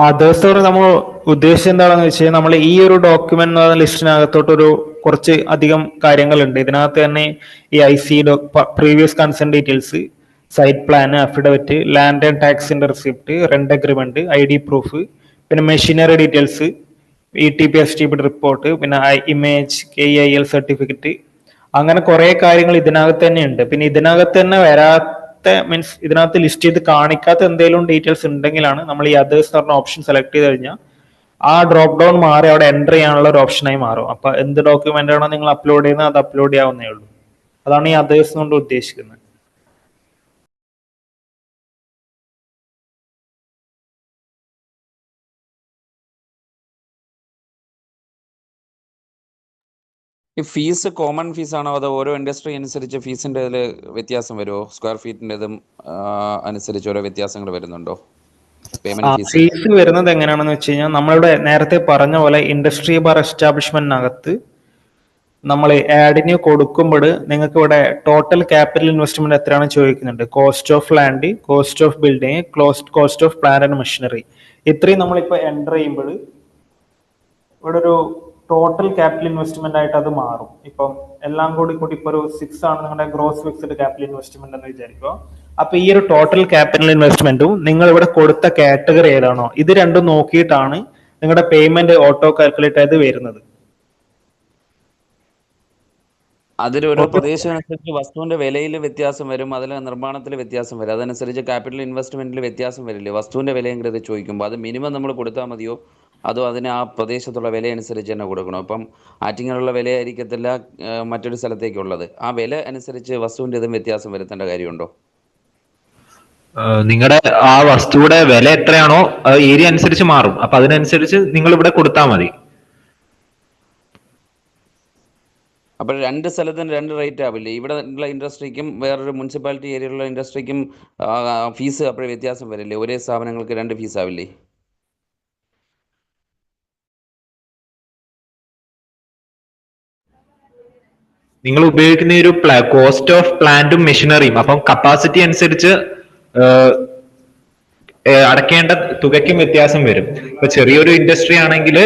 അതേഴ്സ് നമ്മൾ ഉദ്ദേശിച്ചത് എന്താണെന്ന് വെച്ച് കഴിഞ്ഞാൽ, നമ്മൾ ഈ ഒരു ഡോക്യുമെന്റ് എന്ന് പറയുന്ന ലിസ്റ്റിനകത്തോട്ടൊരു കുറച്ച് അധികം കാര്യങ്ങളുണ്ട്. ഇതിനകത്ത് തന്നെ ഈ IC, previous consent details, site plan, affidavit, land and ടാക്സിന്റെ receipt, rent agreement, ID proof, പിന്നെ machinery details, ETP STP report, പിന്നെ ഇമേജ്, KIL സർട്ടിഫിക്കറ്റ്, അങ്ങനെ കുറെ കാര്യങ്ങൾ ഇതിനകത്ത് തന്നെ ഉണ്ട്. പിന്നെ ഇതിനകത്ത് തന്നെ മീൻസ് ഇതിനകത്ത് ലിസ്റ്റ് ചെയ്ത് കാണിക്കാത്ത എന്തെങ്കിലും ഡീറ്റെയിൽസ് ഉണ്ടെങ്കിലാണ് നമ്മൾ ഈ അതേഴ്സ് എന്ന് പറഞ്ഞ ഓപ്ഷൻ സെലക്ട് ചെയ്ത് കഴിഞ്ഞാൽ ആ ഡ്രോപ്പ് ഡൗൺ മാറി അവിടെ എൻ്റർ ചെയ്യാനുള്ള ഒരു ഓപ്ഷനായി മാറും. അപ്പൊ എന്ത് ഡോക്യുമെന്റ് ആണോ നിങ്ങൾ അപ്ലോഡ് ചെയ്യുന്നത് അത് അപ്ലോഡ് ചെയ്യാവുന്നേ ഉള്ളൂ. അതാണ് ഈ അതേഴ്സ് കൊണ്ട് ഉദ്ദേശിക്കുന്നത്. ഈ ഫീസ് കോമൺ ഫീസ് ആണോ അതോ ഓരോ ഇൻഡസ്ട്രി അനുസരിച്ച് ഫീസിന്റെ ഇതിൽ വ്യത്യാസം വരുമോ? സ്ക്വയർ ഫീറ്റിൻ്റെതും അനുസരിച്ച് ഓരോ വ്യത്യാസങ്ങൾ വരുന്നുണ്ടോ പേയ്മെന്റ് ഫീസ്? ഫീസ് വരുന്നത് എങ്ങനെയാണെന്ന് വെച്ച് കഴിഞ്ഞാൽ, നമ്മളിവിടെ നേരത്തെ പറഞ്ഞ പോലെ ഇൻഡസ്ട്രി ബാർ എസ്റ്റാബ്ലിഷ്മെന്റിനകത്ത് നമ്മൾ ആഡിന് കൊടുക്കുമ്പോൾ നിങ്ങൾക്ക് ഇവിടെ ടോട്ടൽ ക്യാപിറ്റൽ ഇൻവെസ്റ്റ്മെന്റ് എത്രയാണെന്ന് ചോദിക്കുന്നുണ്ട്. Cost of land, cost of building, cost of plant and machinery, ഇത്രയും നമ്മളിപ്പോൾ എൻ്റർ ചെയ്യുമ്പോൾ ഇവിടെ ഒരു ടോട്ടൽ ക്യാപിറ്റൽ ഇൻവെസ്റ്റ്മെന്റ് ആയിട്ട് അത് മാറും. ഇപ്പം എല്ലാം കൂടി ഇപ്പൊ ഒരു 6 ആണ് നിങ്ങളുടെ ഗ്രോസ് ഫിക്സ്ഡ് ക്യാപിറ്റൽ ഇൻവെസ്റ്റ്മെന്റ് എന്ന് വിചാരിക്കുക. അപ്പൊ ഈ ഒരു ടോട്ടൽ ക്യാപിറ്റൽ ഇൻവെസ്റ്റ്മെന്റും നിങ്ങൾ ഇവിടെ കൊടുത്ത കാറ്റഗറി ഏതാണോ ഇത് രണ്ടും നോക്കിയിട്ടാണ് നിങ്ങളുടെ പേയ്മെന്റ് ഓട്ടോ കാൽക്കുലേറ്റ് ആയത് വരുന്നത്. അതിൽ ഓരോ പ്രദേശം അനുസരിച്ച് വസ്തുവിന്റെ വിലയിൽ വ്യത്യാസം വരും, അതിലെ നിർമ്മാണത്തിൽ വ്യത്യാസം വരും. അതനുസരിച്ച് ക്യാപിറ്റൽ ഇൻവെസ്റ്റ്മെന്റിൽ വ്യത്യാസം വരില്ലേ? വസ്തുവിന്റെ വിലയും കൂടെ ചോദിക്കുമ്പോൾ അത് മിനിമം നമ്മൾ കൊടുത്താൽ മതിയോ അതോ അതിന് ആ പ്രദേശത്തുള്ള വില അനുസരിച്ച് തന്നെ കൊടുക്കണോ? ഇപ്പം ആറ്റിങ്ങലുള്ള വില ആയിരിക്കത്തില്ല മറ്റൊരു സ്ഥലത്തേക്കുള്ളത്. ആ വില അനുസരിച്ച് വസ്തുവിന്റെ ഇതും വ്യത്യാസം വരുത്തേണ്ട കാര്യമുണ്ടോ? നിങ്ങളുടെ ആ വസ്തുവിടെ വില എത്രയാണോ ഏരിയ അനുസരിച്ച് മാറും. അപ്പൊ അതിനനുസരിച്ച് നിങ്ങൾ ഇവിടെ കൊടുത്താൽ മതി. അപ്പോൾ രണ്ട് സ്ഥലത്തിന് രണ്ട് റേറ്റ് ആവില്ലേ? ഇവിടെ ഉള്ള ഇൻഡസ്ട്രിക്കും വേറൊരു മുനിസിപ്പാലിറ്റി ഏരിയയിലുള്ള ഇൻഡസ്ട്രിക്കും ഫീസ് അപ്പോഴേ വ്യത്യാസം വരില്ലേ? ഒരേ സ്ഥാപനങ്ങൾക്ക് രണ്ട് ഫീസ് ആവില്ലേ? നിങ്ങൾ ഉപയോഗിക്കുന്ന ഒരു കോസ്റ്റ് ഓഫ് പ്ലാന്റും മെഷീനറിയും, അപ്പം കപ്പാസിറ്റി അനുസരിച്ച് അടയ്ക്കേണ്ട തുകയ്ക്കും വ്യത്യാസം വരും. ഇപ്പൊ ചെറിയൊരു ഇൻഡസ്ട്രി ആണെങ്കിൽ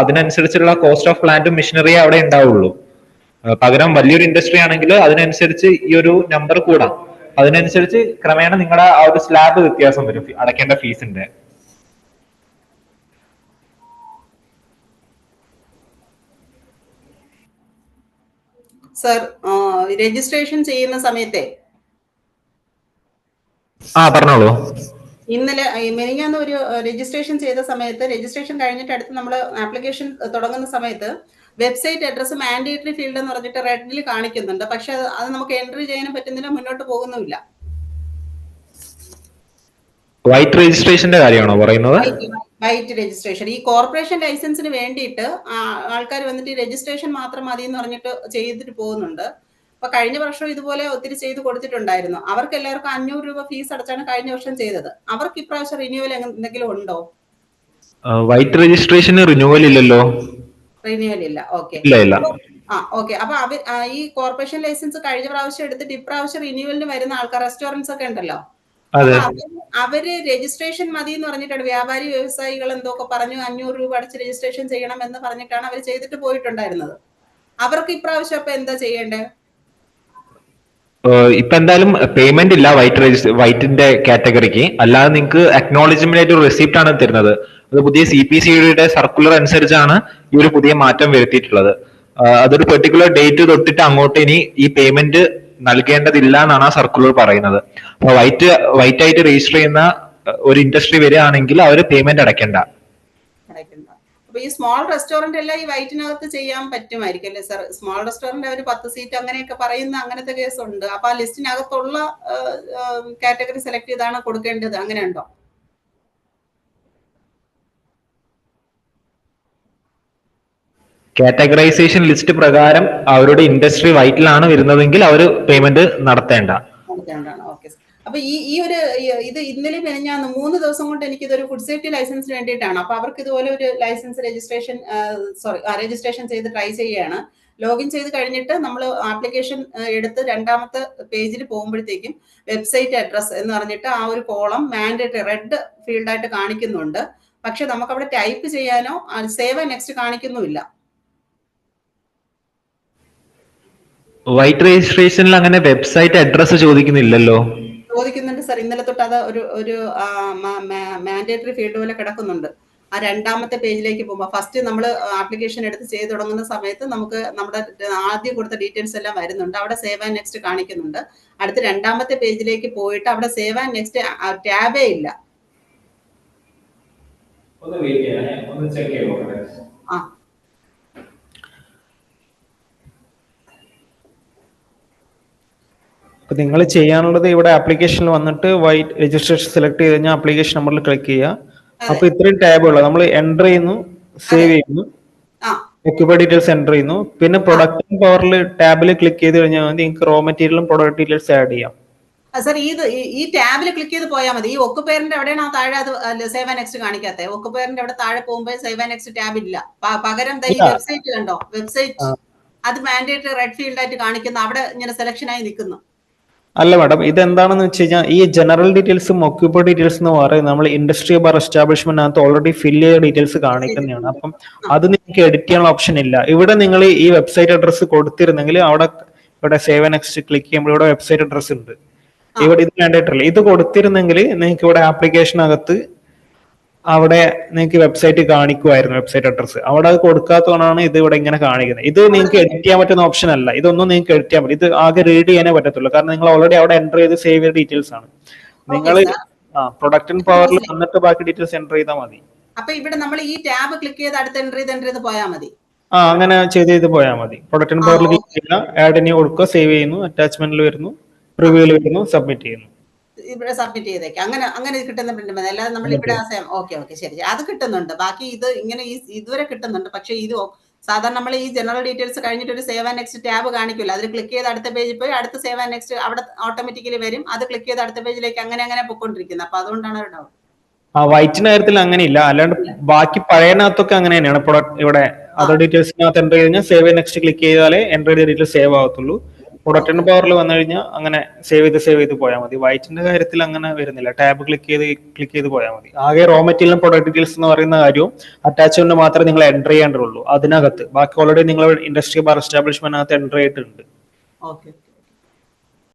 അതിനനുസരിച്ചുള്ള കോസ്റ്റ് ഓഫ് പ്ലാന്റും മെഷീനറിയെ അവിടെ ഉണ്ടാവുള്ളൂ. പകരം വലിയൊരു ഇൻഡസ്ട്രി ആണെങ്കിൽ അതിനനുസരിച്ച് ഈ ഒരു നമ്പർ കൂടാം. അതിനനുസരിച്ച് ക്രമേണ നിങ്ങളുടെ ആ ഒരു സ്ലാബ് വ്യത്യാസം വരും അടയ്ക്കേണ്ട ഫീസിന്റെ. സർ, രജിസ്ട്രേഷൻ ചെയ്യുന്ന സമയത്തെ പറഞ്ഞോളൂ. ഇന്നലെ മെനിഞ്ഞാന്ന് ഒരു രജിസ്ട്രേഷൻ ചെയ്ത സമയത്ത്, രജിസ്ട്രേഷൻ കഴിഞ്ഞിട്ട് അടുത്ത് നമ്മൾ ആപ്ലിക്കേഷൻ തുടങ്ങുന്ന സമയത്ത് വെബ്സൈറ്റ് അഡ്രസ് മാൻഡേറ്ററി ഫീൽഡ് എന്ന് പറഞ്ഞിട്ട് റെഡിൽ കാണിക്കുന്നുണ്ട്. പക്ഷെ അത് നമുക്ക് എൻട്രി ചെയ്യാനും പറ്റുന്നില്ല, മുന്നോട്ട് പോകുന്നുമില്ല. വൈറ്റ് രജിസ്ട്രേഷന്റെ കാര്യമാണോ പറയുന്നത്? വൈറ്റ് രജിസ്ട്രേഷൻ ഈ കോർപ്പറേഷൻ ലൈസൻസിന് വേണ്ടിയിട്ട് ആൾക്കാർ വന്നിട്ട് രജിസ്ട്രേഷൻ മാത്രം മതി എന്ന് പറഞ്ഞിട്ട് ചെയ്തിട്ട് പോകുന്നുണ്ട്. അപ്പൊ കഴിഞ്ഞ വർഷം ഇതുപോലെ ഒത്തിരി ചെയ്ത് കൊടുത്തിട്ടുണ്ടായിരുന്നു. അവർക്ക് എല്ലാവർക്കും 500 രൂപ ഫീസ് അടച്ചാണ് കഴിഞ്ഞ വർഷം ചെയ്തത്. അവർക്ക് ഇപ്രാവശ്യം റിന്യൂവൽ എന്തെങ്കിലും ഉണ്ടോ? വൈറ്റ് രജിസ്ട്രേഷന് റിന്യൂവൽ ഇല്ലല്ലോ. റിന്യൂവൽ ഇല്ല. ഓക്കെ. ഇല്ല. ഓക്കെ. അപ്പൊ ഈ കോർപ്പറേഷൻ ലൈസൻസ് കഴിഞ്ഞ പ്രാവശ്യം എടുത്തിട്ട് ഇപ്രാവശ്യം റിന്യൂവലിന് വരുന്ന ആൾക്കാർ റെസ്റ്റോറൻറ്റ്സ് ഒക്കെ ഉണ്ടല്ലോ. അപ്പൊ അവര് രജിസ്ട്രേഷൻ മതി എന്ന് പറഞ്ഞിട്ടാണ്, വ്യാപാരി വ്യവസായികൾ എന്തൊക്കെ പറഞ്ഞു 500 രൂപ അടച്ച് രജിസ്ട്രേഷൻ ചെയ്യണം എന്ന് പറഞ്ഞിട്ടാണ് അവർ ചെയ്തിട്ട് പോയിട്ടുണ്ടായിരുന്നത്. അവർക്ക് ഇപ്രാവശ്യം അപ്പൊ എന്താ ചെയ്യേണ്ടത്? ഇപ്പൊ എന്തായാലും പേയ്മെന്റ് ഇല്ല വൈറ്റിന്റെ കാറ്റഗറിക്ക്. അല്ലാതെ നിങ്ങൾക്ക് അക്നോളജ്മെന്റ് ആയിട്ട് ഒരു റെസിപ്റ്റ് ആണ് തരുന്നത്. അത് പുതിയ CPCയുടെ സർക്കുലർ അനുസരിച്ചാണ് ഈ ഒരു പുതിയ മാറ്റം വരുത്തിയിട്ടുള്ളത്. അതൊരു പെർട്ടിക്കുലർ ഡേറ്റ് തൊട്ടിട്ട് അങ്ങോട്ട് ഇനി ഈ പേയ്മെന്റ് നൽകേണ്ടതില്ല എന്നാണ് ആ സർക്കുലർ പറയുന്നത്. അപ്പൊ വൈറ്റ് ആയിട്ട് രജിസ്റ്റർ ചെയ്യുന്ന ഒരു ഇൻഡസ്ട്രി വരികയാണെങ്കിൽ അവർ പേയ്മെന്റ് അടയ്ക്കണ്ട. അപ്പൊ ഈ സ്മോൾ റെസ്റ്റോറന്റ് എല്ലാം ഈ വൈറ്റിനകത്ത് ചെയ്യാൻ പറ്റുമായിരിക്കും അല്ലേ സാർ? സ്മോൾ റെസ്റ്റോറന്റ് അവർ 10 സീറ്റ് അങ്ങനെയൊക്കെ പറയുന്ന അങ്ങനത്തെ കേസുണ്ട്. അപ്പൊ ആ ലിസ്റ്റിനകത്തുള്ള കാറ്റഗറി സെലക്ട് ചെയ്താണ് കൊടുക്കേണ്ടത്, അങ്ങനെ ഉണ്ടോ? കാറ്റഗറൈസേഷൻ ലിസ്റ്റ് പ്രകാരം അവരുടെ ഇൻഡസ്ട്രി വൈറ്റിലാണ് വരുന്നതെങ്കിൽ അവർ പേയ്മെന്റ് നടത്തേണ്ട. ഓക്കെ. അപ്പൊ ഇത് ഇന്നലെ മെനഞ്ഞാന്ന് 3 ദിവസം കൊണ്ട് എനിക്ക് ഇതൊരു ഫുഡ് സേഫ്റ്റി ലൈസൻസിന് വേണ്ടിയിട്ടാണ്. അപ്പൊ അവർക്ക് ഇതുപോലെ ഒരു ലൈസൻസ് രജിസ്ട്രേഷൻ ചെയ്ത് ട്രൈ ചെയ്യുകയാണ്. ലോഗിൻ ചെയ്ത് കഴിഞ്ഞിട്ട് നമ്മൾ ആപ്ലിക്കേഷൻ എടുത്ത് രണ്ടാമത്തെ പേജിൽ പോകുമ്പോഴത്തേക്കും വെബ്സൈറ്റ് അഡ്രസ് എന്ന് പറഞ്ഞിട്ട് ആ ഒരു കോളം മാൻഡേറ്ററി റെഡ് ഫീൽഡായിട്ട് കാണിക്കുന്നുണ്ട്. പക്ഷെ നമുക്ക് അവിടെ ടൈപ്പ് ചെയ്യാനോ സേവ് ആൻഡ് നെക്സ്റ്റ് കാണിക്കുന്നുമില്ല. വൈറ്റ് രജിസ്ട്രേഷനിൽ അങ്ങനെ വെബ്സൈറ്റ് അഡ്രസ് ചോദിക്കുന്നില്ലല്ലോ. ചോദിക്കുന്നുണ്ട് സാർ. ഇന്നലെ തൊട്ട് അത് ഒരു മാൻഡേറ്ററി ഫീൽഡ് പോലെ കിടക്കുന്നുണ്ട്. ആ രണ്ടാമത്തെ പേജിലേക്ക് പോകുമ്പോൾ ഫസ്റ്റ് നമ്മൾ ആപ്ലിക്കേഷൻ എടുത്ത് ചെയ്ത് തുടങ്ങുന്ന സമയത്ത് നമുക്ക് നമ്മുടെ ആദ്യം കൊടുത്ത ഡീറ്റെയിൽസ് എല്ലാം വരുന്നുണ്ട്. അവിടെ സേവ് ആൻഡ് നെക്സ്റ്റ് കാണിക്കുന്നുണ്ട്. അടുത്ത രണ്ടാമത്തെ പേജിലേക്ക് പോയിട്ട് അവിടെ സേവ് ആൻഡ് നെക്സ്റ്റ് ടാബേ ഇല്ല. അപ്പൊ നിങ്ങൾ ചെയ്യാനുള്ളത് ഇവിടെ ആപ്ലിക്കേഷനിൽ വന്നിട്ട് വൈറ്റ് രജിസ്ട്രേഷൻ സെലക്ട് ചെയ്ത് കഴിഞ്ഞാൽ ആപ്ലിക്കേഷൻ നമ്പറിൽ ക്ലിക്ക് ചെയ്യുക. അപ്പൊ ഇത്രയും ടാബുള്ള നമ്മൾ എൻ്റർ ചെയ്യുന്നു, സേവ് ചെയ്യുന്നു, ഒക്യുപ്പൈഡ് ഡീറ്റെയിൽസ് എൻ്റർ ചെയ്യുന്നു. പിന്നെ പ്രൊഡക്റ്റ് പവറിൽ ടാബിൽ ക്ലിക്ക് ചെയ്ത് കഴിഞ്ഞാൽ മതി നിങ്ങൾക്ക് റോ മെറ്റീരിയലും പ്രൊഡക്റ്റ് ഡീറ്റെയിൽസ് ആഡ് ചെയ്യാം. സാർ ഈ ടാബിൽ ക്ലിക്ക് ചെയ്ത് പോയാൽ മതി. ഈ ഒക്കുപേറിന്റെ എവിടെയാണ് ആ താഴെ അത് സേവ് ആൻഡ് നെക്സ്റ്റ് കാണിക്കാത്തത്? ഒക്കുപേറിന്റെ അവിടെ താഴെ പോകുമ്പോൾ സേവ് ആൻഡ് നെക്സ്റ്റ് ടാബ് ഇല്ല. പകരം ഈ വെബ്സൈറ്റ് കണ്ടോ, വെബ്സൈറ്റ് അത് മാൻഡേറ്ററി റെഡ് ഫീൽഡ് ആയിട്ട് കാണിക്കുന്ന അവിടെ ഇങ്ങനെ സെലക്ഷൻ ആയി നിൽക്കുന്നു. അല്ല മാഡം, ഇതെന്താണെന്ന് വെച്ച് കഴിഞ്ഞാൽ ഈ ജനറൽ ഡീറ്റെയിൽസും ഒക്യുപ്പൈഡ് ഡീറ്റെയിൽസ് എന്ന് പറയുന്നത് നമ്മൾ ഇൻഡസ്ട്രി ബാർ എസ്റ്റാബ്ലിഷ്മെന്റിനകത്ത് ഓൾറെഡി ഫില്ല് ചെയ്ത ഡീറ്റെയിൽസ് കാണിക്കുന്നതാണ്. അപ്പം അത് നിങ്ങൾക്ക് എഡിറ്റ് ചെയ്യാനുള്ള ഓപ്ഷൻ ഇല്ല. ഇവിടെ നിങ്ങൾ ഈ വെബ്സൈറ്റ് അഡ്രസ് കൊടുത്തിരുന്നെങ്കിൽ ഇവിടെ സേവ് നെക്സ്റ്റ് ക്ലിക്ക് ചെയ്യുമ്പോൾ ഇവിടെ വെബ്സൈറ്റ് അഡ്രസ് ഉണ്ട്. ഇവിടെ ഇത് മാൻഡേറ്ററി ഇത് കൊടുത്തിരുന്നെങ്കിൽ നിങ്ങൾക്ക് ഇവിടെ ആപ്ലിക്കേഷനകത്ത് അവിടെ നിങ്ങൾക്ക് വെബ്സൈറ്റ് കാണിക്കുമായിരുന്നു, വെബ്സൈറ്റ് അഡ്രസ്. അവിടെ അത് കൊടുക്കാത്തതുകൊണ്ടാണ് ഇത് ഇവിടെ ഇങ്ങനെ കാണിക്കുന്നത്. ഇത് നിങ്ങൾക്ക് എഡിറ്റ് ചെയ്യാൻ പറ്റുന്ന ഓപ്ഷൻ അല്ല. ഇതൊന്നും നിങ്ങൾക്ക് എഡിറ്റ് ചെയ്യാൻ പറ്റും. ഇത് ആകെ റീഡ് ചെയ്യാനേ പറ്റത്തുള്ളൂ. കാരണം നിങ്ങൾ ഓൾറെഡി അവിടെ എൻ്റർ ചെയ്ത് സേവ് ചെയ്ത ഡീറ്റെയിൽസ് ആണ്. നിങ്ങൾ പ്രൊഡക്റ്റ് പവറിൽ വന്നിട്ട് ബാക്കി ഡീറ്റെയിൽസ് എൻ്റർ ചെയ്താൽ മതി. അപ്പൊ ഇവിടെ നമ്മൾ ഈ ടാബ് ക്ലിക്ക് ചെയ്ത് അടുത്ത് എൻ്റർ ചെയ്ത് പോയാൽ മതി. അങ്ങനെ ചെയ്ത് പോയാൽ മതി. പ്രൊഡക്റ്റ് പവറിൽ ക്ലിക്ക് ചെയ്യുക, ആഡ് ഇനി കൊടുക്കുക, സേവ് ചെയ്യുന്നു, അറ്റാച്ച്മെന്റിൽ വരുന്നു, പ്രിവ്യൂവിൽ വരുന്നു, സബ്മിറ്റ് ചെയ്യുന്നു. ഇവിടെ സബ്മിറ്റ് ചെയ്തേക്കാം. അങ്ങനെ കിട്ടുന്ന പ്രിന്റ് മതി. അല്ലാതെ നമ്മൾ ഇവിടെ ഓക്കെ ശരി, അത് കിട്ടുന്നുണ്ട്. ബാക്കി ഇത് ഇങ്ങനെ ഇതുവരെ കിട്ടുന്നുണ്ട്. പക്ഷെ ഇത് സാധാരണ നമ്മൾ ഈ ജനറൽ ഡീറ്റെയിൽസ് കഴിഞ്ഞിട്ട് ഒരു സേവ് ആൻഡ് നെക്സ്റ്റ് ടാബ് കാണിക്കില്ല. അതിൽ ക്ലിക്ക് ചെയ്ത് അടുത്ത പേജിൽ പോയി അടുത്ത സേവ് ആൻഡ് നെക്സ്റ്റ് അവിടെ ഓട്ടോമാറ്റിക്കലി വരും. അത് ക്ലിക്ക് ചെയ്ത് അടുത്ത പേജിലേക്ക് അങ്ങനെ പൊയ്ക്കൊണ്ടിരിക്കുന്നത്. അപ്പൊ അതുകൊണ്ടാണ് ഒരു ഡൗട്ട്. വൈറ്റിന്റെ കാര്യത്തിൽ അങ്ങനെയില്ല. അല്ലാണ്ട് ബാക്കി പഴയനകത്തൊക്കെ അങ്ങനെ തന്നെയാണ്. ഇവിടെ അതർ ഡീറ്റെയിൽസിനകത്ത് എൻ്റർ ചെയ്ത് കഴിഞ്ഞാൽ സേവ് നെക്സ്റ്റ് ക്ലിക്ക് ചെയ്താലേ എൻ്റർ ചെയ്ത ഡീറ്റെയിൽസ് സേവ് ആകത്തുള്ളൂ. പ്രൊഡക്റ്റിന്റെ പവറിൽ വന്നു കഴിഞ്ഞാൽ അങ്ങനെ സേവ് ചെയ്ത് പോയാൽ മതി. വൈറ്റിന്റെ കാര്യത്തിൽ അങ്ങനെ വരുന്നില്ല. ടാബ് ക്ലിക്ക് ചെയ്ത് പോയാൽ മതി. ആകെ റോ മെറ്റീരിയലും പ്രൊഡക്റ്റ് ഡീറ്റെയിൽസ് എന്ന് പറയുന്ന കാര്യവും അറ്റാച്ച്മെന്റ് മാത്രമേ നിങ്ങൾ എൻ്റർ ചെയ്യേണ്ടതുള്ളൂ അതിനകത്ത്. ബാക്കി ഓൾറെഡി നിങ്ങൾ ഇൻഡസ്ട്രി ബാർ എസ്റ്റാബ്ലിഷ്മെന്റിനകത്ത് എൻ്റർ ചെയ്തിട്ടുണ്ട്. ഓക്കെ.